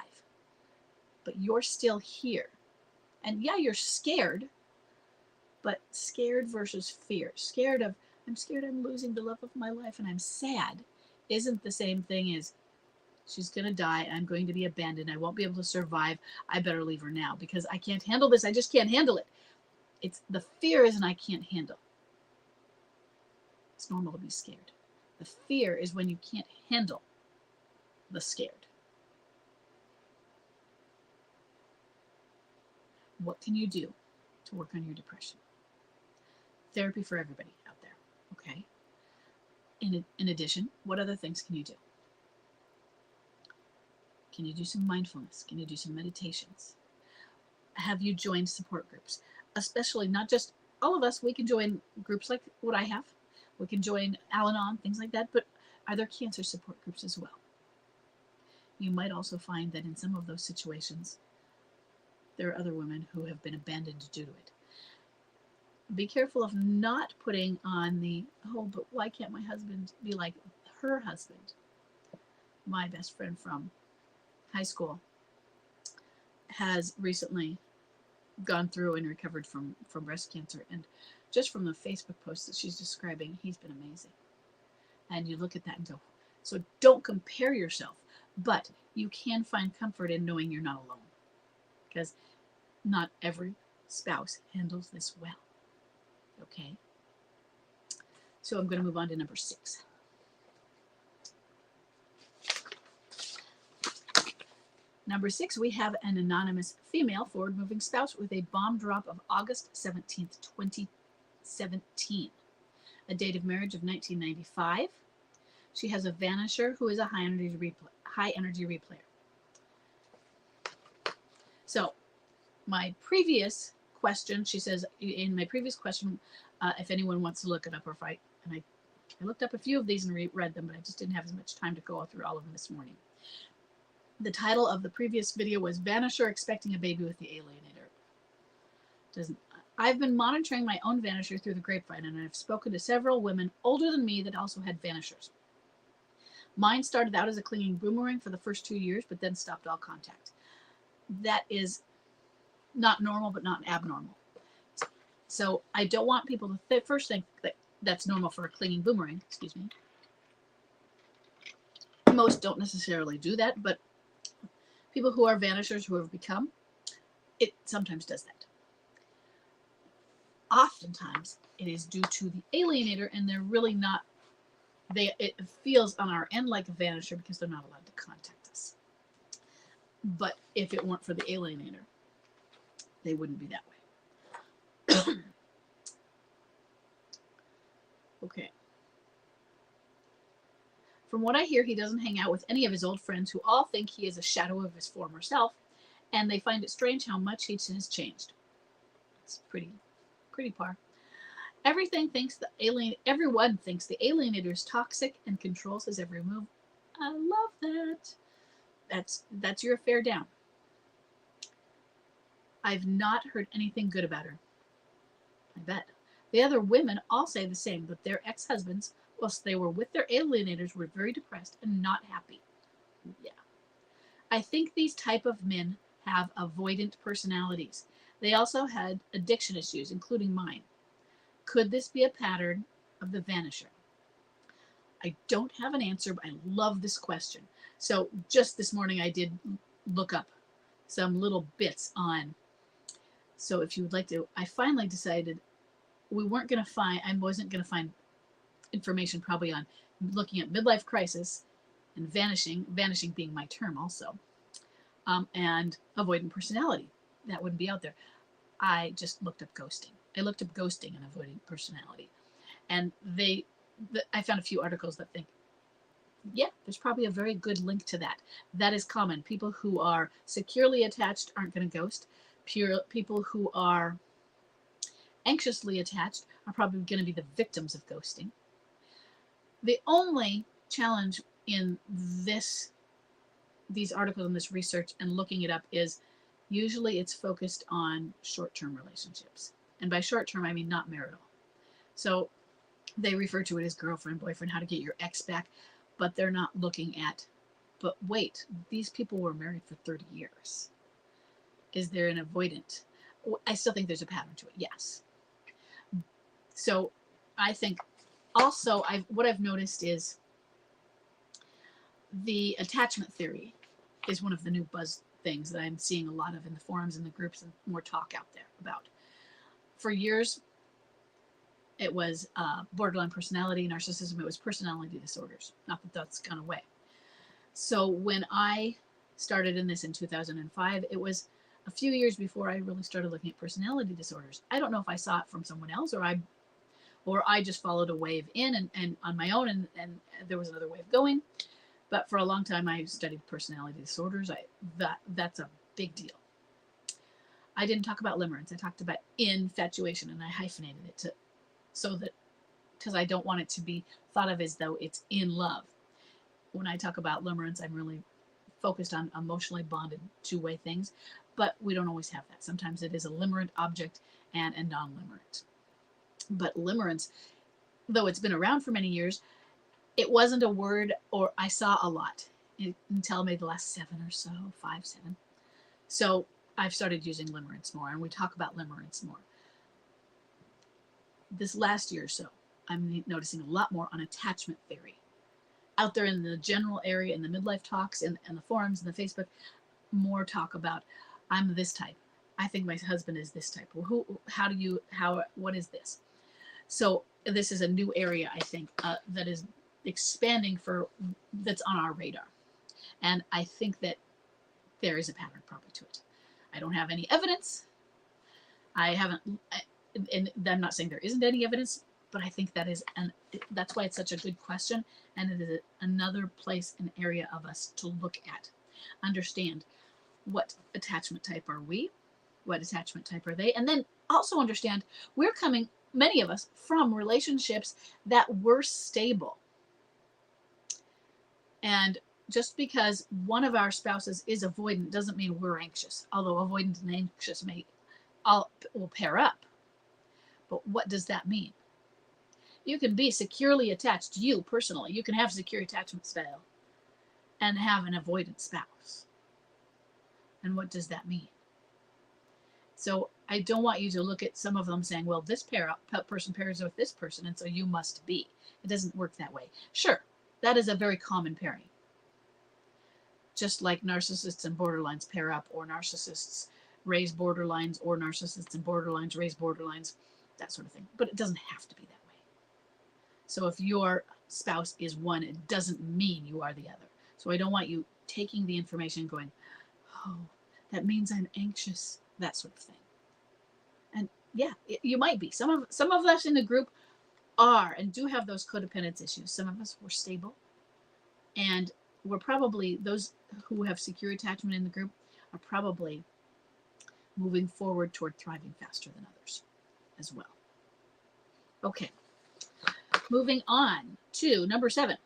A: but you're still here. And yeah, you're scared, but scared versus fear. I'm scared I'm losing the love of my life and I'm sad isn't the same thing as she's going to die. I'm going to be abandoned. I won't be able to survive. I better leave her now because I can't handle this. I just can't handle it. It's the fear isn't I can't handle. It's normal to be scared. The fear is when you can't handle the scared. What can you do to work on your depression? Therapy for everybody out there, okay? In addition, what other things can you do? Can you do some mindfulness? Can you do some meditations? Have you joined support groups? Especially not just all of us, we can join groups like what I have. We can join Al-Anon, things like that, but are there cancer support groups as well? You might also find that in some of those situations, there are other women who have been abandoned due to it. Be careful of not putting on the, oh, but why can't my husband be like her husband? My best friend from high school has recently gone through and recovered from breast cancer. And just from the Facebook posts that she's describing, he's been amazing. And you look at that and go, so don't compare yourself, but you can find comfort in knowing you're not alone. Because not every spouse handles this well. Okay? So I'm going to move on to number 6. Number 6, we have an anonymous female forward-moving spouse with a bomb drop of August 17th, 2017. A date of marriage of 1995. She has a vanisher who is a high energy replayer. So my previous question, she says, in my previous question, if anyone wants to look it up, or if I looked up a few of these and read them, but I just didn't have as much time to go through all of them this morning. The title of the previous video was Vanisher Expecting a Baby with the Alienator. I've been monitoring my own vanisher through the grapevine, and I've spoken to several women older than me that also had vanishers. Mine started out as a clinging boomerang for the first 2 years, but then stopped all contact. That is not normal, but not abnormal. So I don't want people to first think that that's normal for a clinging boomerang. Excuse me. Most don't necessarily do that, but people who are vanishers, who have become, it sometimes does that. Oftentimes, it is due to the alienator, and they're really not. It feels on our end like a vanisher because they're not allowed to contact us. But if it weren't for the alienator, they wouldn't be that way. Okay. From what I hear, he doesn't hang out with any of his old friends who all think he is a shadow of his former self, and they find it strange how much he has changed. It's pretty par. Everyone thinks the alienator is toxic and controls his every move. I love that. That's your affair down. I've not heard anything good about her. I bet. The other women all say the same, that their ex-husbands, whilst they were with their alienators, were very depressed and not happy. Yeah. I think these type of men have avoidant personalities. They also had addiction issues, including mine. Could this be a pattern of the vanisher? I don't have an answer, but I love this question. So just this morning I did look up some little bits on. So if you would like to, I finally decided I wasn't going to find information probably on looking at midlife crisis and vanishing being my term also, and avoidant personality. That wouldn't be out there. I just looked up ghosting. I looked up ghosting and avoidant personality, and I found a few articles that think, yeah, there's probably a very good link to that. That is common. People who are securely attached aren't going to ghost. People who are anxiously attached are probably going to be the victims of ghosting. The only challenge in these articles and this research and looking it up is usually it's focused on short-term relationships. And by short-term, I mean not marital. So they refer to it as girlfriend, boyfriend, how to get your ex back, but they're not looking at, but wait, these people were married for 30 years. Is there an avoidant? I still think there's a pattern to it, yes. So I think also what I've noticed is the attachment theory is one of the new buzz things that I'm seeing a lot of in the forums and the groups and more talk out there about. For years, it was borderline personality, narcissism. It was personality disorders. Not that that's gone away. So when I started in this in 2005, it was a few years before I really started looking at personality disorders. I don't know if I saw it from someone else or I just followed a wave in and on my own and there was another way of going. But for a long time, I studied personality disorders. That's a big deal. I didn't talk about limerence. I talked about infatuation, and I hyphenated it because I don't want it to be thought of as though it's in love. When I talk about limerence, I'm really focused on emotionally bonded two-way things, but we don't always have that. Sometimes it is a limerent object and a non-limerent. But limerence, though it's been around for many years, it wasn't a word or I saw a lot until maybe the last 7 or so, 5, 7. So I've started using limerence more, and we talk about limerence more. This last year or so, I'm noticing a lot more on attachment theory. Out there in the general area, in the midlife talks, and the forums, and the Facebook, more talk about, I'm this type. I think my husband is this type. Well, what is this? So this is a new area, I think, that is expanding that's on our radar. And I think that there is a pattern probably to it. I don't have any evidence. And I'm not saying there isn't any evidence, but I think that's why it's such a good question. And it is another place, an area of us to look at, understand what attachment type are we, what attachment type are they, and then also understand we're coming, many of us, from relationships that were stable. And just because one of our spouses is avoidant doesn't mean we're anxious, although avoidant and anxious will pair up. But what does that mean? You can be securely attached, you personally, you can have secure attachment style and have an avoidant spouse. And what does that mean? So I don't want you to look at some of them saying, well, this person pairs with this person, and so you must be. It doesn't work that way. Sure, that is a very common pairing. Just like narcissists and borderlines pair up, or narcissists raise borderlines, or narcissists and borderlines raise borderlines, that sort of thing. But it doesn't have to be that way. So if your spouse is one, it doesn't mean you are the other. So I don't want you taking the information and going, oh, that means I'm anxious, that sort of thing. And yeah, you might be. Some of us in the group are and do have those codependence issues. Some of us were stable. And we're probably, those who have secure attachment in the group are probably moving forward toward thriving faster than others as well. Okay, moving on to number 7.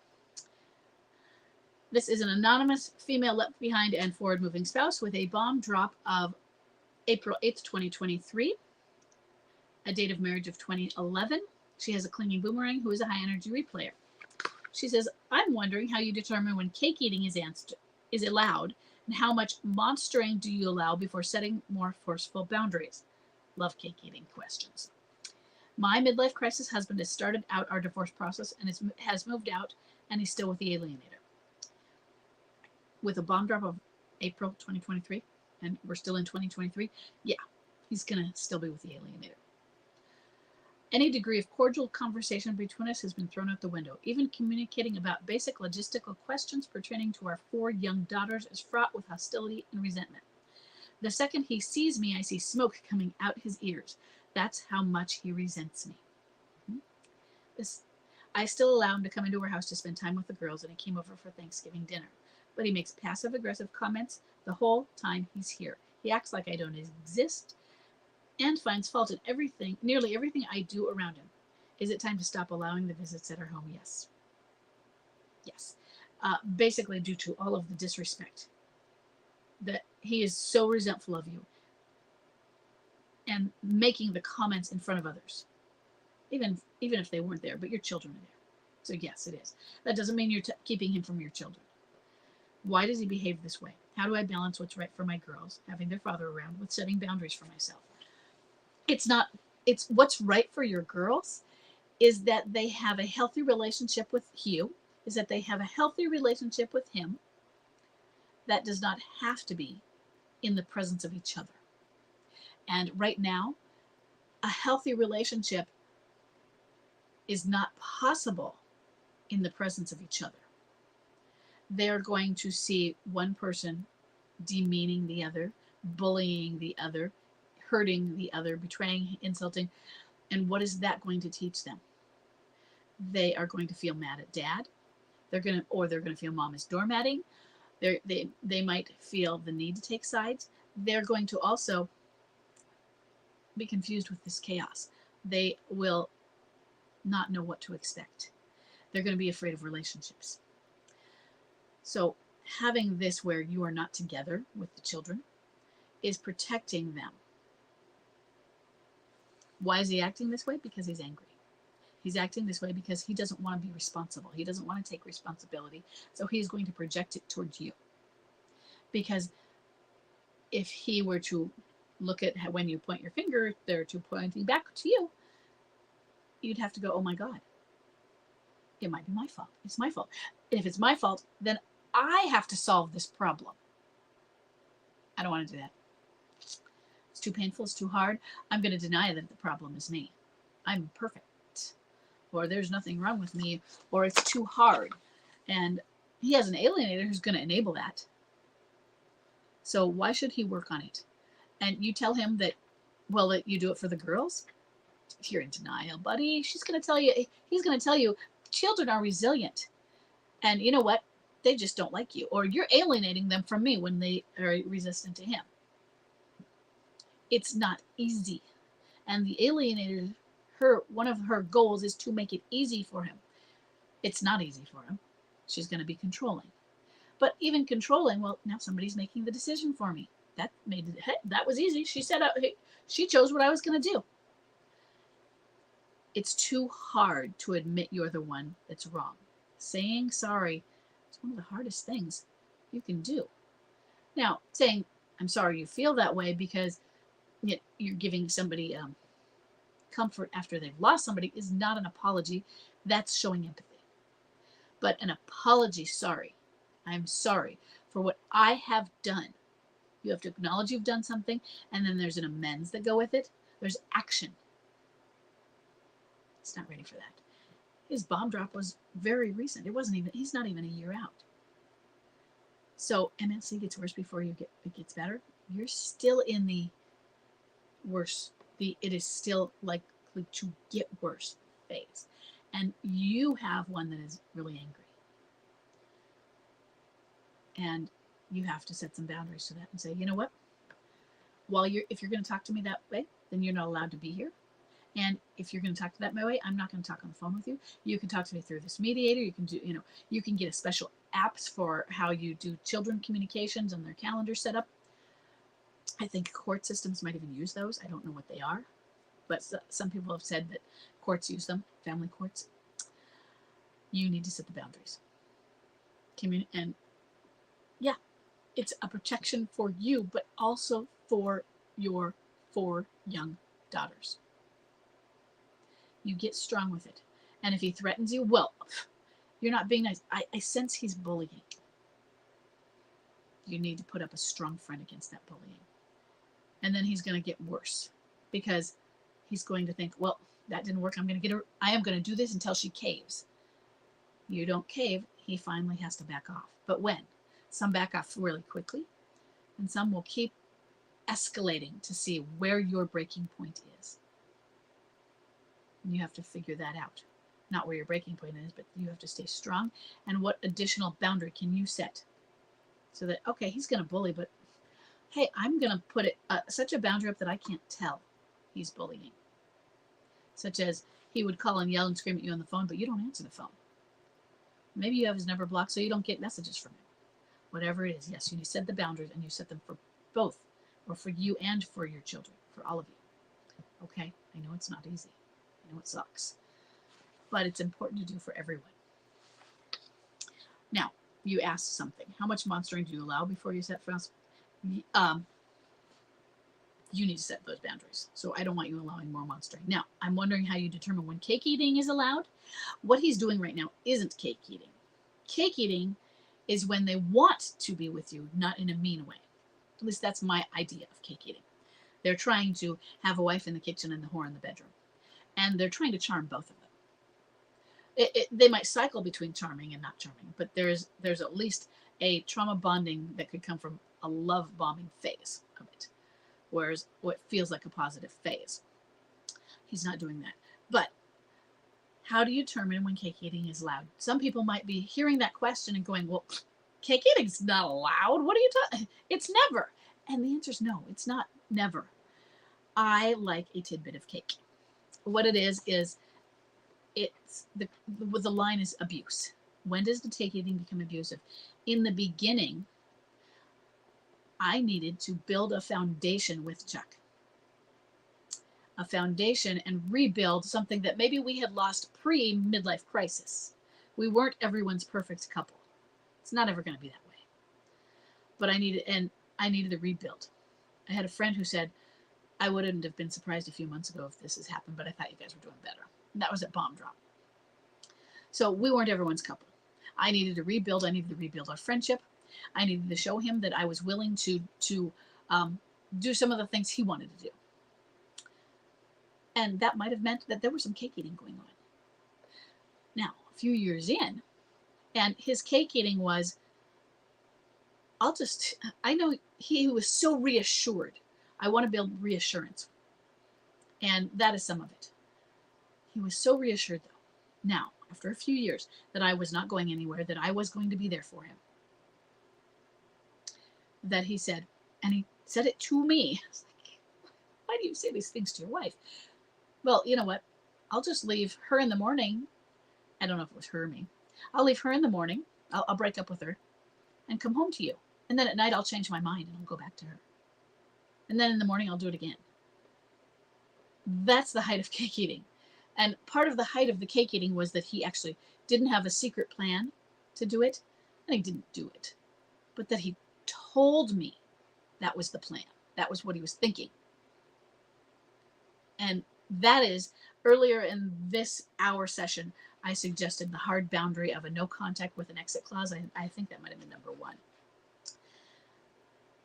A: This is an anonymous female left behind and forward moving spouse with a bomb drop of April 8th, 2023, a date of marriage of 2011. She has a clinging boomerang who is a high energy replayer. She says, I'm wondering how you determine when cake eating is allowed and how much monstering do you allow before setting more forceful boundaries? Love cake eating questions. My midlife crisis husband has started out our divorce process and has moved out, and he's still with the alienator. With a bomb drop of April 2023, and we're still in 2023, yeah, he's going to still be with the alienator. Any degree of cordial conversation between us has been thrown out the window. Even communicating about basic logistical questions pertaining to our 4 young daughters is fraught with hostility and resentment. The second he sees me, I see smoke coming out his ears. That's how much he resents me. I still allow him to come into our house to spend time with the girls, and he came over for Thanksgiving dinner. But he makes passive-aggressive comments the whole time he's here. He acts like I don't exist and finds fault in nearly everything I do around him. Is it time to stop allowing the visits at our home? Yes. Yes. Basically due to all of the disrespect. That he is so resentful of you and making the comments in front of others. Even if they weren't there, but your children are there. So yes, it is. That doesn't mean you're keeping him from your children. Why does he behave this way? How do I balance what's right for my girls, having their father around, with setting boundaries for myself? It's what's right for your girls is that they have a healthy relationship with you, is that they have a healthy relationship with him that does not have to be in the presence of each other. And right now, a healthy relationship is not possible in the presence of each other. They're going to see one person demeaning the other, bullying the other, hurting the other, betraying, insulting. And what is that going to teach them? They are going to feel mad at dad. They're going to feel mom is doormatting. They might feel the need to take sides. They're going to also be confused with this chaos. They will not know what to expect. They're going to be afraid of relationships. So having this where you are not together with the children is protecting them. Why is he acting this way? Because he's angry. He's acting this way because he doesn't want to be responsible. He doesn't want to take responsibility. So he's going to project it towards you. Because if he were to look at when you point your finger, they're to pointing back to you, you'd have to go, oh my God, it might be my fault. It's my fault. And if it's my fault, then I have to solve this problem. I don't want to do that. It's too painful. It's too hard. I'm going to deny that the problem is me. I'm perfect. Or there's nothing wrong with me. Or it's too hard. And he has an alienator who's going to enable that. So why should he work on it? And you tell him that, well, that you do it for the girls. If you're in denial, buddy, he's going to tell you, children are resilient. And you know what? They just don't like you. Or you're alienating them from me when they are resistant to him. It's not easy. And the alienator, one of her goals is to make it easy for him. It's not easy for him. She's going to be controlling. But even controlling, well, now somebody's making the decision for me. That was easy. She said, she chose what I was going to do. It's too hard to admit you're the one that's wrong. Saying sorry is one of the hardest things you can do. Now, saying, I'm sorry you feel that way because you're giving somebody comfort after they've lost somebody is not an apology. That's showing empathy. But an apology, sorry. I'm sorry for what I have done. You have to acknowledge you've done something, and then there's an amends that go with it. There's action. It's not ready for that. His bomb drop was very recent. He's not even a year out. So MLC gets worse before it gets better. You're still in the worse. It is still likely to get worse phase. And you have one that is really angry. And you have to set some boundaries to that and say, you know what? If you're going to talk to me that way, then you're not allowed to be here. And if you're going to talk to that my way, I'm not going to talk on the phone with you. You can talk to me through this mediator. You can do, you can get a special apps for how you do children communications and their calendar set up. I think court systems might even use those. I don't know what they are, but some people have said that courts use them, family courts. You need to set the boundaries. And yeah, it's a protection for you, but also for your 4 young daughters. You get strong with it. And if he threatens you, well, you're not being nice. I sense he's bullying. You need to put up a strong front against that bullying. And then he's going to get worse because he's going to think, well, that didn't work. I am going to do this until she caves. You don't cave, he finally has to back off. But when? Some back off really quickly, and some will keep escalating to see where your breaking point is. And you have to figure that out. Not where your breaking point is, but you have to stay strong. And what additional boundary can you set? So that, okay, he's going to bully, but hey, I'm going to put such a boundary up that I can't tell he's bullying. Such as he would call and yell and scream at you on the phone, but you don't answer the phone. Maybe you have his number blocked so you don't get messages from him. Whatever it is, yes, you set the boundaries and you set them for both, or for you and for your children, for all of you. Okay, I know it's not easy. I know it sucks. But it's important to do for everyone. Now, you asked something. How much monstering do you allow before you set fast? You need to set those boundaries. So I don't want you allowing more monstering. Now, I'm wondering how you determine when cake eating is allowed. What he's doing right now isn't cake eating. Cake eating is when they want to be with you, not in a mean way. At least that's my idea of cake eating. They're trying to have a wife in the kitchen and the whore in the bedroom. And they're trying to charm both of them. They might cycle between charming and not charming, but there's at least a trauma bonding that could come from a love bombing phase of it. Whereas what feels like a positive phase. He's not doing that. But how do you determine when cake eating is allowed? Some people might be hearing that question and going, well, cake eating's not allowed. What are you talking? It's never. And the answer is no, it's not never. I like a tidbit of cake. What it is it's the line is abuse. When does the cake eating become abusive? In the beginning, I needed to build a foundation with Chuck. A foundation and rebuild something that maybe we had lost pre-midlife crisis. We weren't everyone's perfect couple. It's not ever going to be that way. But I needed a rebuild. I had a friend who said, I wouldn't have been surprised a few months ago if this has happened, but I thought you guys were doing better. And that was at bomb drop. So we weren't everyone's couple. I needed to rebuild. I needed to rebuild our friendship. I needed to show him that I was willing to do some of the things he wanted to do. And that might have meant that there was some cake eating going on. Now, a few years in, and his cake eating was, I know he was so reassured. I want to build reassurance. And that is some of it. He was so reassured, though, now, after a few years, that I was not going anywhere, that I was going to be there for him. That he said, and he said it to me. I was like, why do you say these things to your wife? Well, you know what? I'll just leave her in the morning. I don't know if it was her or me. I'll leave her in the morning. I'll break up with her and come home to you. And then at night, I'll change my mind and I'll go back to her. And then in the morning, I'll do it again. That's the height of cake eating. And part of the height of the cake eating was that he actually didn't have a secret plan to do it. And he didn't do it. But that he told me that was the plan. That was what he was thinking. And that is, earlier in this hour session, I suggested the hard boundary of a no contact with an exit clause. I think that might have been number 1.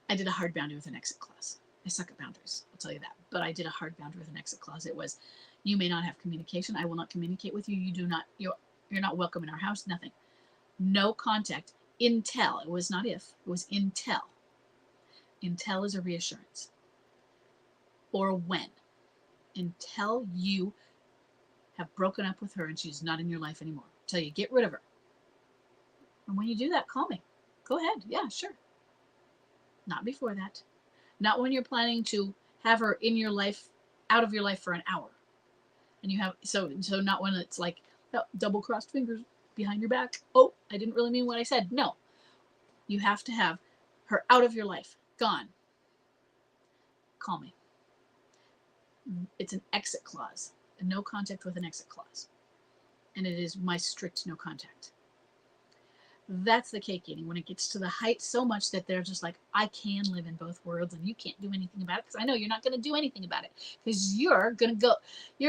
A: I did a hard boundary with an exit clause. I suck at boundaries, I'll tell you that. But I did a hard boundary with an exit clause. It was, you may not have communication. I will not communicate with you. You're not welcome in our house, nothing. No contact until, it was not if, it was until. Until is a reassurance. Or when. Until you have broken up with her and she's not in your life anymore. Until you get rid of her. And when you do that, call me. Go ahead. Yeah, sure. Not before that. Not when you're planning to have her in your life, out of your life for an hour. And you have, so not when it's like, oh, double crossed fingers behind your back. Oh, I didn't really mean what I said. No. You have to have her out of your life. Gone. Call me. It's an exit clause. A no contact with an exit clause. And it is my strict no contact. That's the cake eating, when it gets to the height so much that they're just like, I can live in both worlds and you can't do anything about it because I know you're not going to do anything about it because you're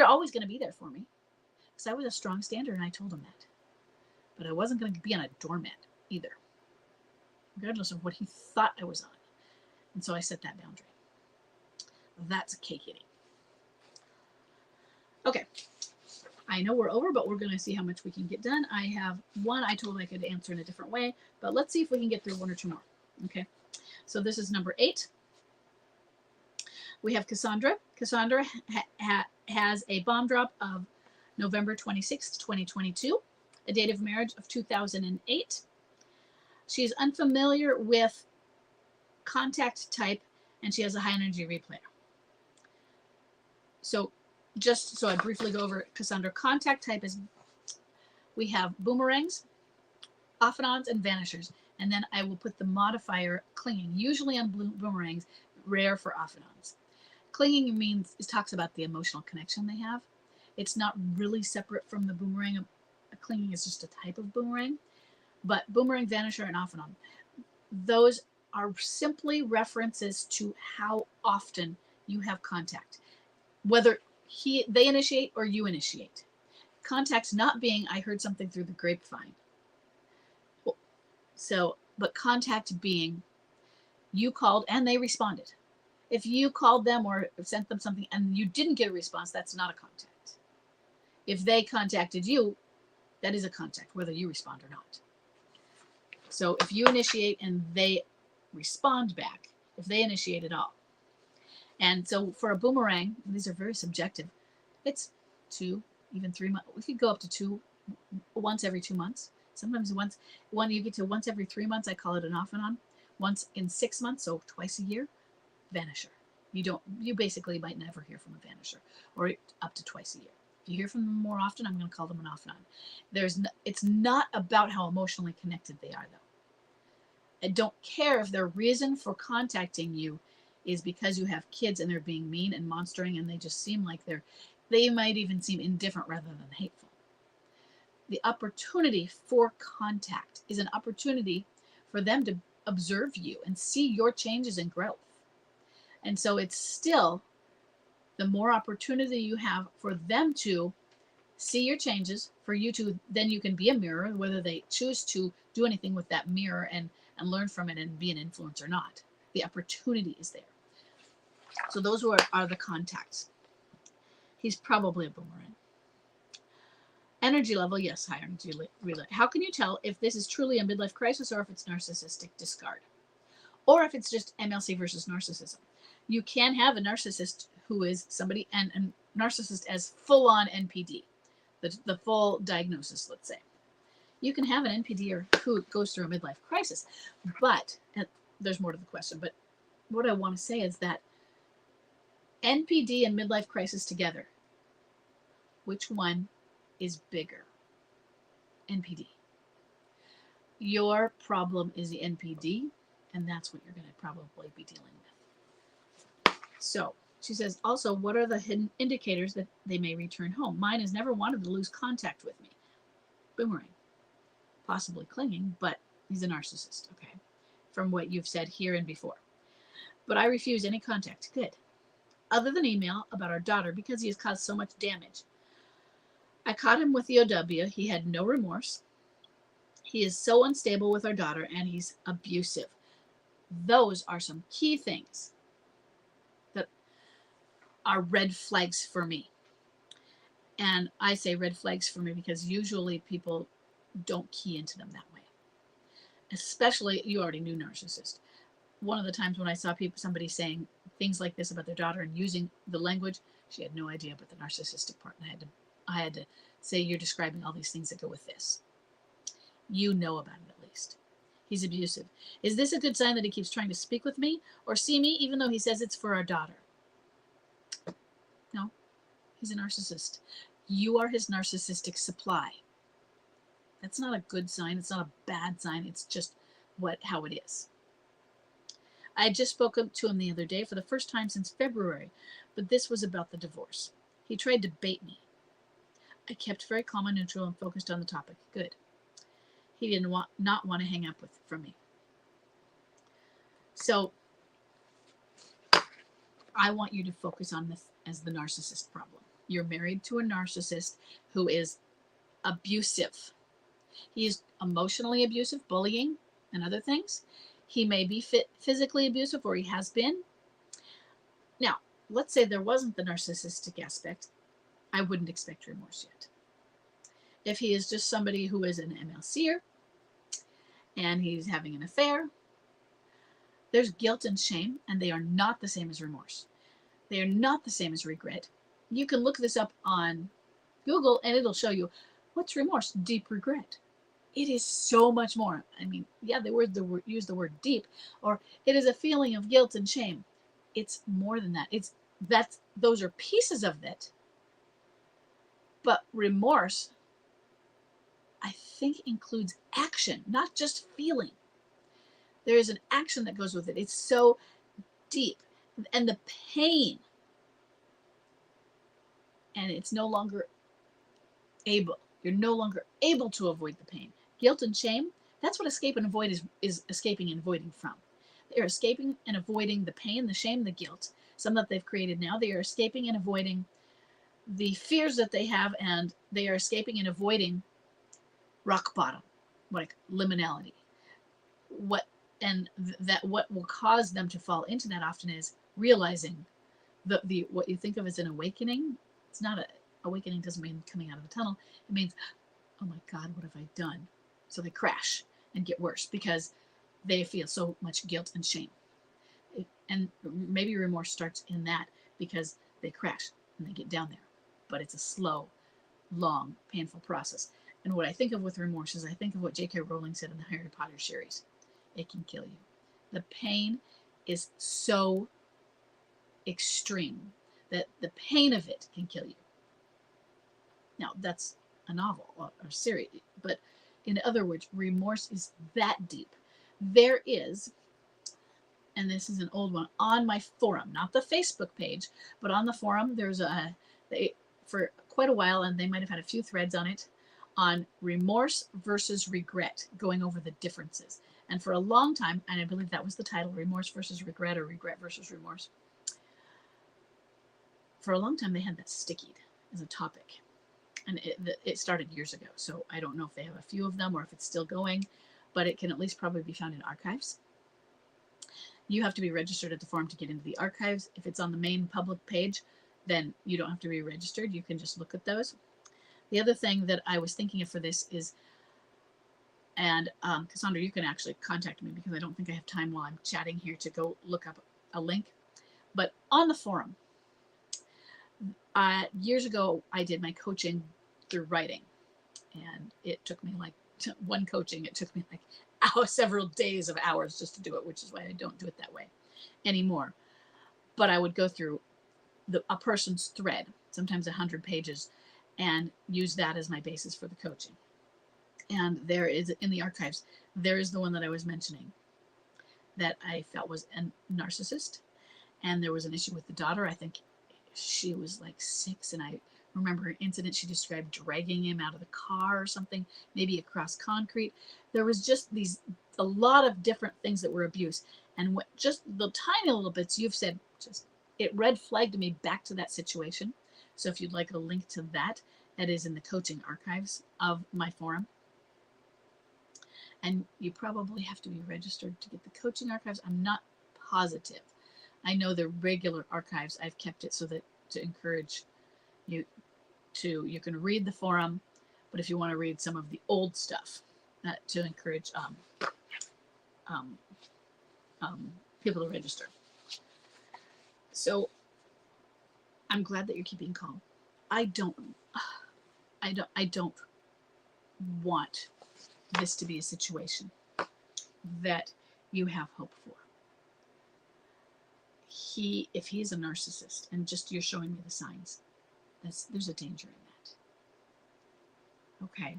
A: always going to be there for me. Because I was a strong stander and I told him that. But I wasn't going to be on a doormat either, regardless of what he thought I was on. And so I set that boundary. That's cake eating. Okay. I know we're over, but we're going to see how much we can get done. I have one I told I could answer in a different way, but let's see if we can get through one or two more. Okay. So this is number 8. We have Cassandra. Cassandra has a bomb drop of November 26th, 2022, a date of marriage of 2008. She is unfamiliar with contact type, and she has a high energy replayer. So just so I briefly go over Cassandra, contact type is, we have boomerangs, off and ons, and vanishers. And then I will put the modifier clinging, usually on boomerangs, rare for off and ons. Clinging means, it talks about the emotional connection they have. It's not really separate from the boomerang. Clinging is just a type of boomerang. But boomerang, vanisher, and off and on, those are simply references to how often you have contact. Whether they initiate or you initiate. Contact not being, I heard something through the grapevine. So, but contact being, you called and they responded. If you called them or sent them something and you didn't get a response, that's not a contact. If they contacted you, that is a contact, whether you respond or not. So if you initiate and they respond back, if they initiate at all. And so for a boomerang, these are very subjective. It's 2, even 3 months. We could go up to 2, once every 2 months. Sometimes when you get to once every 3 months, I call it an off and on. Once in 6 months, so twice a year, vanisher. You basically might never hear from a vanisher, or up to twice a year. If you hear from them more often, I'm going to call them an off and on. It's not about how emotionally connected they are, though. I don't care if their reason for contacting you is because you have kids and they're being mean and monstering and they just seem like they might even seem indifferent rather than hateful. The opportunity for contact is an opportunity for them to observe you and see your changes and growth. And so it's still, the more opportunity you have for them to see your changes, for you to, then you can be a mirror, whether they choose to do anything with that mirror and learn from it and be an influence or not. The opportunity is there. So those are the contacts. He's probably a boomerang. Energy level, yes, high energy relay. How can you tell if this is truly a midlife crisis or if it's narcissistic discard? Or if it's just MLC versus narcissism? You can have a narcissist who is somebody, and a narcissist as full-on NPD, the full diagnosis, let's say. You can have an NPD who goes through a midlife crisis, but there's more to the question. But what I want to say is that NPD and midlife crisis together, which one is bigger? NPD. Your problem is the NPD, and that's what you're going to probably be dealing with. So she says, also, what are the hidden indicators that they may return home? Mine has never wanted to lose contact with me. Boomerang. Possibly clinging, but he's a narcissist, okay, from what you've said here and before. But I refuse any contact. Good. Other than email about our daughter because he has caused so much damage. I caught him with the OW. He had no remorse. He is so unstable with our daughter, and he's abusive. Those are some key things that are red flags for me. And I say red flags for me because usually people don't key into them that way. Especially, you already knew narcissist. One of the times when I saw somebody saying things like this about their daughter and using the language, she had no idea about the narcissistic part. And I had to say, you're describing all these things that go with this. You know about it at least. He's abusive. Is this a good sign that he keeps trying to speak with me or see me even though he says it's for our daughter? No, he's a narcissist. You are his narcissistic supply. That's not a good sign. It's not a bad sign. It's just how it is. I had just spoken to him the other day for the first time since February, but this was about the divorce. He tried to bait me. I kept very calm and neutral and focused on the topic. Good. He didn't not want to hang up from me. So I want you to focus on this as the narcissist problem. You're married to a narcissist who is abusive. He is emotionally abusive, bullying, and other things. He may be physically abusive, or he has been. Now, let's say there wasn't the narcissistic aspect. I wouldn't expect remorse yet. If he is just somebody who is an MLCer and he's having an affair, there's guilt and shame, and they are not the same as remorse. They are not the same as regret. You can look this up on Google and it'll show you what's remorse. Deep regret. It is so much more. I mean, yeah, they use the word deep, or it is a feeling of guilt and shame. It's more than that. Those are pieces of it. But remorse, I think, includes action, not just feeling. There is an action that goes with it. It's so deep. And the pain, and it's no longer you're no longer able to avoid the pain. Guilt and shame, that's what escape and avoid is escaping and avoiding from. They're escaping and avoiding the pain, the shame, the guilt, some that they've created now. They are escaping and avoiding the fears that they have, and they are escaping and avoiding rock bottom, like liminality. What will cause them to fall into that often is realizing the what you think of as an awakening. It's not awakening doesn't mean coming out of the tunnel. It means, oh my God, what have I done? So they crash and get worse because they feel so much guilt and shame. And maybe remorse starts in that because they crash and they get down there. But it's a slow, long, painful process. And what I think of with remorse is I think of what J.K. Rowling said in the Harry Potter series. It can kill you. The pain is so extreme that the pain of it can kill you. Now, that's a novel or series, but in other words, remorse is that deep. There is, and this is an old one, on my forum, not the Facebook page, but on the forum, there's for quite a while, and they might have had a few threads on it, on remorse versus regret, going over the differences. And for a long time, and I believe that was the title, remorse versus regret, or regret versus remorse. For a long time, they had that stickied as a topic. And it started years ago, so I don't know if they have a few of them or if it's still going, but it can at least probably be found in archives. You have to be registered at the forum to get into the archives. If it's on the main public page, then you don't have to be registered. You can just look at those. The other thing that I was thinking of for this is, and Cassandra, you can actually contact me because I don't think I have time while I'm chatting here to go look up a link. But on the forum, years ago, I did my coaching through writing, and it took me like it took me like several days of hours just to do it, which is why I don't do it that way anymore. But I would go through a person's thread, sometimes 100 pages, and use that as my basis for the coaching. And there is, in the archives, there is the one that I was mentioning that I felt was a narcissist, and there was an issue with the daughter. I think she was like 6, and I remember an incident she described dragging him out of the car or something, maybe across concrete. There was just a lot of different things that were abuse, and just the tiny little bits you've said, it red flagged me back to that situation. So if you'd like a link to that, that is in the coaching archives of my forum. And you probably have to be registered to get the coaching archives. I'm not positive. I know the regular archives, I've kept it so that to encourage you you can read the forum, but if you want to read some of the old stuff, to encourage people to register. So I'm glad that you're keeping calm. I don't want this to be a situation that you have hope for. If he is a narcissist, and just you're showing me the signs, there's a danger in that. Okay.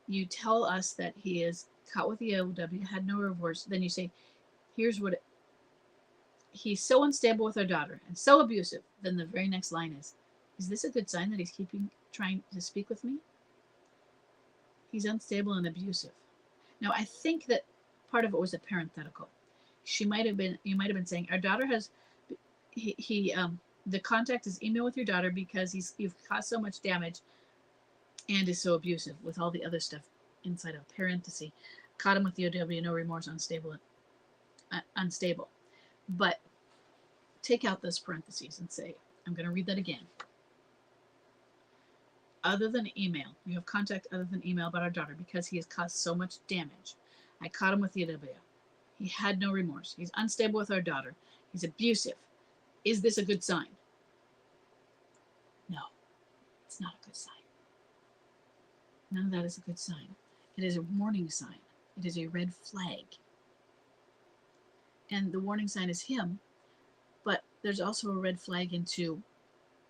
A: You tell us that he is caught with the OW, had no remorse. Then you say, here's what he's so unstable with our daughter and so abusive. Then the very next line is this a good sign that he's trying to speak with me? He's unstable and abusive. Now, I think that part of it was a parenthetical. You might have been saying, our daughter has, the contact is email with your daughter because you've caused so much damage and is so abusive, with all the other stuff inside of parenthesis. Caught him with the OW, no remorse, unstable. But take out those parentheses and say, I'm going to read that again. Other than email, you have contact other than email about our daughter because he has caused so much damage. I caught him with the OW. He had no remorse. He's unstable with our daughter. He's abusive. Is this a good sign? No, it's not a good sign. None of that is a good sign. It is a warning sign. It is a red flag. And the warning sign is him, but there's also a red flag into,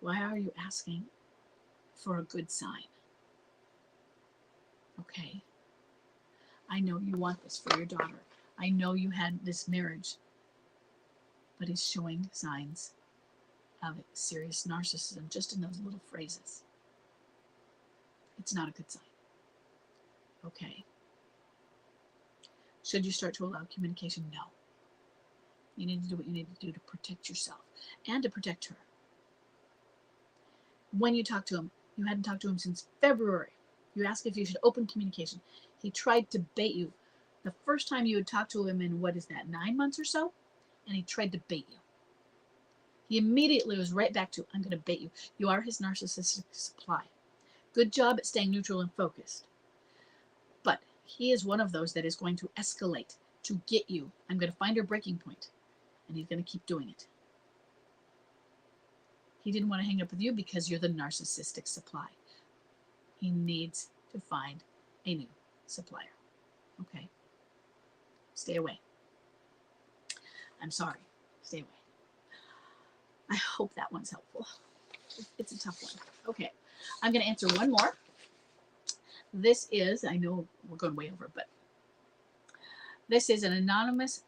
A: why are you asking for a good sign? Okay. I know you want this for your daughter. I know you had this marriage, but he's showing signs of serious narcissism just in those little phrases. It's not a good sign. Okay. Should you start to allow communication? No. You need to do what you need to do to protect yourself and to protect her. When you talk to him, you hadn't talked to him since February. You asked if you should open communication. He tried to bait you. The first time you had talked to him in, 9 months or so? And he tried to bait you. He immediately was right back to, I'm going to bait you. You are his narcissistic supply. Good job at staying neutral and focused. But he is one of those that is going to escalate to get you. I'm going to find your breaking point. And he's going to keep doing it. He didn't want to hang up with you because you're the narcissistic supply. He needs to find a new supplier. Okay? Stay away. I'm sorry. Stay away. I hope that one's helpful. It's a tough one. Okay. I'm going to answer one more. This is, I know we're going way over, but this is an anonymous.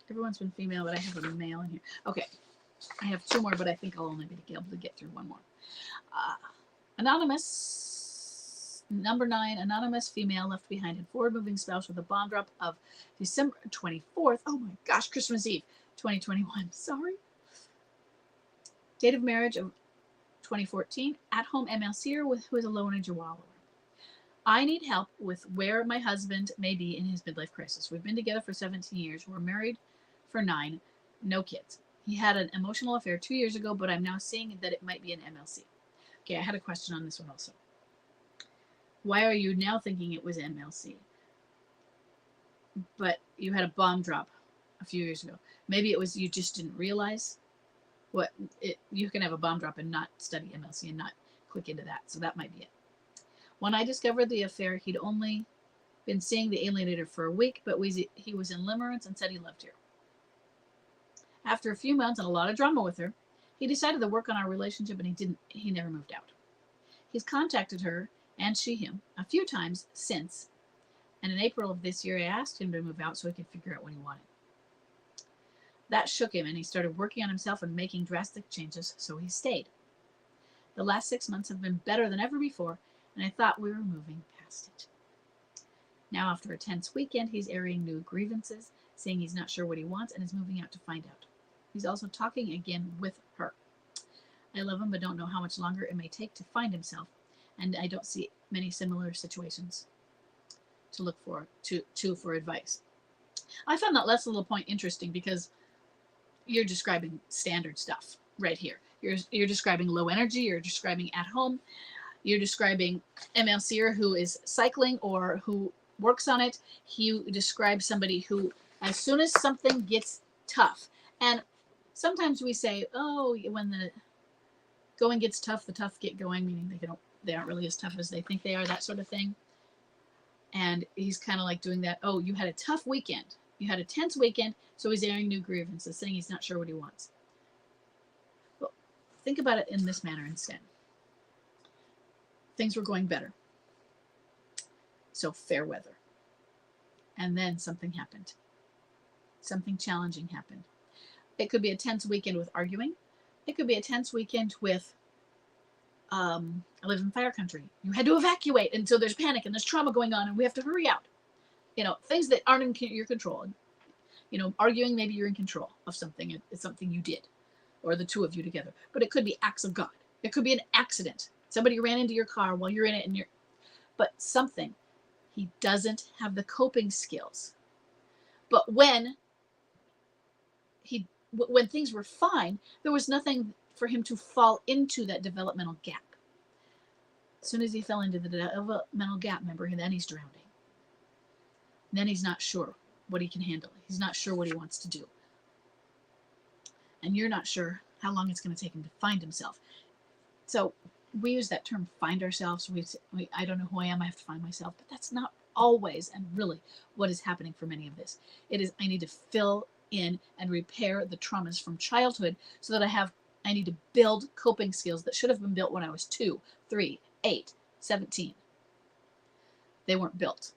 A: Everyone's been female, but I have a male in here. Okay. I have two more, but I think I'll only be able to get through one more. Anonymous, number 9, anonymous female left behind in forward-moving spouse with a bomb drop of December 24th. Oh my gosh, Christmas Eve, 2021. Sorry. Date of marriage of 2014. At-home MLCer who is a low energy wallower. I need help with where my husband may be in his midlife crisis. We've been together for 17 years. We're married for 9. No kids. He had an emotional affair 2 years ago, but I'm now seeing that it might be an MLC. Okay, I had a question on this one also. Why are you now thinking it was MLC? But you had a bomb drop a few years ago. Maybe it was you just didn't realize you can have a bomb drop and not study MLC and not click into that. So that might be it. When I discovered the affair, he'd only been seeing the alienator for a week, but he was in limerence and said he loved her. After a few months and a lot of drama with her, he decided to work on our relationship and he never moved out. He's contacted her and she him a few times since, and in April of this year, I asked him to move out so he could figure out what he wanted. That shook him and he started working on himself and making drastic changes, so he stayed. The last 6 months have been better than ever before, and I thought we were moving past it. Now, after a tense weekend, he's airing new grievances, saying he's not sure what he wants and is moving out to find out. He's also talking again with her. I love him, but don't know how much longer it may take to find himself, and I don't see many similar situations to look for for advice. I found that last little point interesting because you're describing standard stuff right here. You're describing low energy. You're describing at home. You're describing MLCer who is cycling or who works on it. You describe somebody who, as soon as something gets tough, and sometimes we say, oh, when the going gets tough, the tough get going, meaning they don't they aren't really as tough as they think they are, that sort of thing. And he's kind of like doing that. Oh, you had a tough weekend. You had a tense weekend, so he's airing new grievances, saying he's not sure what he wants. Well, think about it in this manner instead. Things were going better. So fair weather. And then something happened. Something challenging happened. It could be a tense weekend with arguing. It could be a tense weekend with, I live in fire country. You had to evacuate, and so there's panic and there's trauma going on, and we have to hurry out. Things that aren't in your control. Arguing, maybe you're in control of something. It's something you did, or the two of you together. But it could be acts of God. It could be an accident. Somebody ran into your car while you're in it, but something. He doesn't have the coping skills. But when things were fine, there was nothing for him to fall into that developmental gap. As soon as he fell into the developmental gap, remember, then he's drowning. Then he's not sure what he can handle. He's not sure what he wants to do. And you're not sure how long it's going to take him to find himself. So we use that term, find ourselves. I don't know who I am, I have to find myself. But that's not always and really what is happening for many of this. It is, I need to fill in and repair the traumas from childhood so that I need to build coping skills that should have been built when I was 2, 3, 8, 17. They weren't built.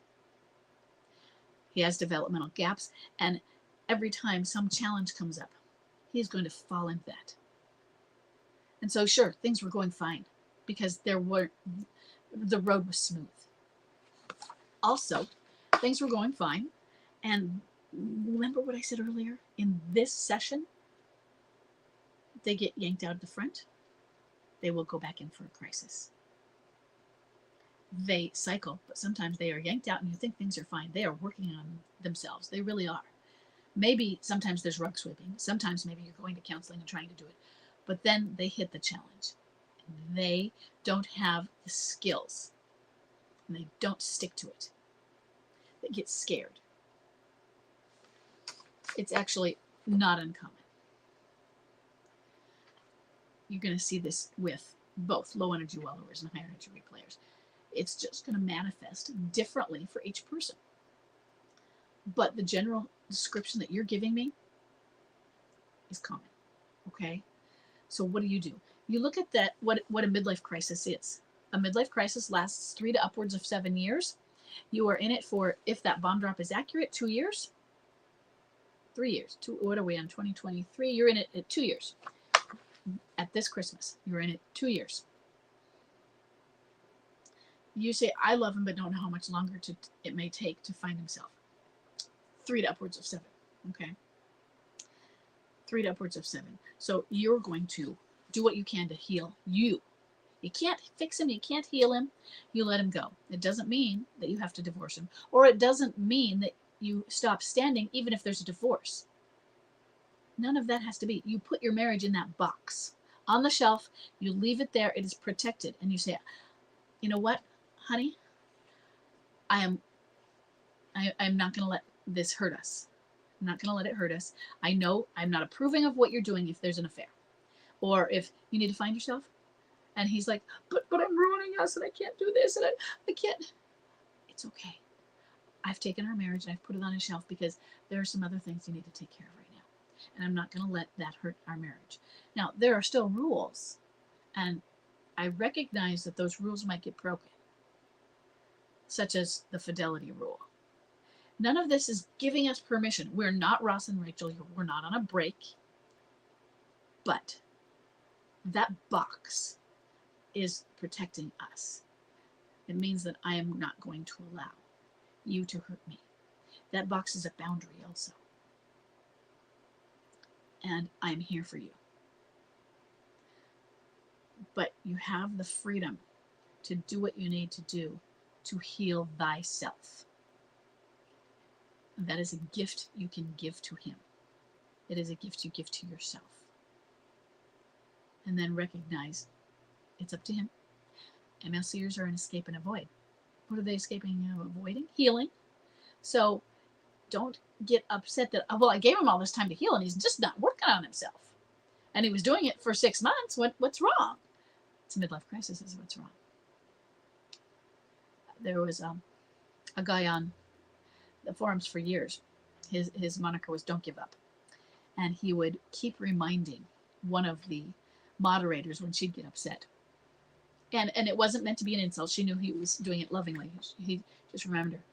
A: He has developmental gaps, and every time some challenge comes up, he's going to fall into that. And so, sure, things were going fine because the road was smooth. Also, things were going fine, and remember what I said earlier? In this session, they get yanked out of the front. They will go back in for a crisis. They cycle, but sometimes they are yanked out and you think things are fine. They are working on themselves. They really are. Maybe sometimes there's rug sweeping. Sometimes maybe you're going to counseling and trying to do it. But then they hit the challenge. They don't have the skills. And they don't stick to it. They get scared. It's actually not uncommon. You're going to see this with both low energy wellowers and high energy replayers. It's just going to manifest differently for each person. But the general description that you're giving me is common. Okay? So what do? You look at that, what a midlife crisis is. A midlife crisis lasts 3 to upwards of 7 years. You are in it for, if that bomb drop is accurate, 2 years. 3 years. What are we on? 2023. You're in it at 2 years. At this Christmas, you're in it 2 years. You say, I love him, but don't know how much longer it may take to find himself. 3 to upwards of 7. Okay. 3 to upwards of 7. So you're going to do what you can to heal you. You can't fix him. You can't heal him. You let him go. It doesn't mean that you have to divorce him, or it doesn't mean that you stop standing even if there's a divorce. None of that has to be. You put your marriage in that box on the shelf. You leave it there. It is protected. And you say, you know what, honey? I'm not going to let this hurt us. I'm not going to let it hurt us. I know I'm not approving of what you're doing if there's an affair. Or if you need to find yourself. And he's like, but I'm ruining us and I can't do this and I can't. It's okay. I've taken our marriage and I've put it on a shelf because there are some other things you need to take care of right now. And I'm not going to let that hurt our marriage. Now, there are still rules. And I recognize that those rules might get broken. Such as the fidelity rule. None of this is giving us permission. We're not Ross and Rachel. We're not on a break. But that box is protecting us. It means that I am not going to allow you to hurt me. That box is a boundary also. And I'm here for you. But you have the freedom to do what you need to do to heal thyself. And that is a gift you can give to him. It is a gift you give to yourself. And then recognize it's up to him. MLCers are an escape and avoid. What are they escaping and avoiding? Healing. So don't get upset that, well, I gave him all this time to heal and he's just not working on himself. And he was doing it for 6 months. What's wrong? It's a midlife crisis is what's wrong. There was a guy on the forums for years. His moniker was "Don't Give Up," and he would keep reminding one of the moderators when she'd get upset. And it wasn't meant to be an insult. She knew he was doing it lovingly. He just remembered her.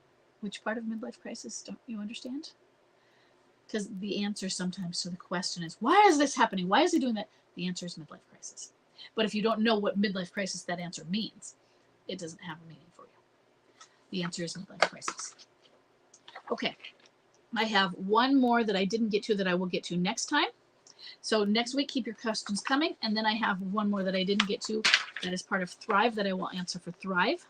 A: Which part of midlife crisis don't you understand? Because the answer sometimes to the question is, why is this happening? Why is he doing that? The answer is midlife crisis. But if you don't know what midlife crisis that answer means, it doesn't have a meaning for you. The answer is midlife crisis. Okay, I have one more that I didn't get to that I will get to next time. So next week, keep your questions coming. And then I have one more that I didn't get to that is part of Thrive that I will answer for Thrive.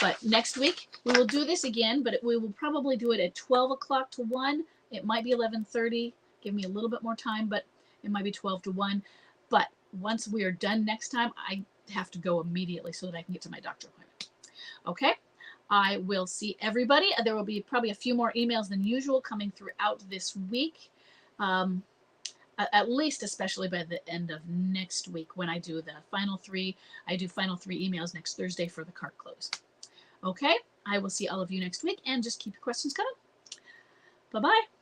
A: But next week, we will do this again, but we will probably do it at 12 o'clock to 1. It might be 11:30. Give me a little bit more time, but it might be 12 to 1. But once we are done next time, I have to go immediately so that I can get to my doctor appointment. Okay? I will see everybody. There will be probably a few more emails than usual coming throughout this week. At least especially by the end of next week when I do the final 3. I do final 3 emails next Thursday for the cart close. Okay, I will see all of you next week, and just keep your questions coming. Bye-bye.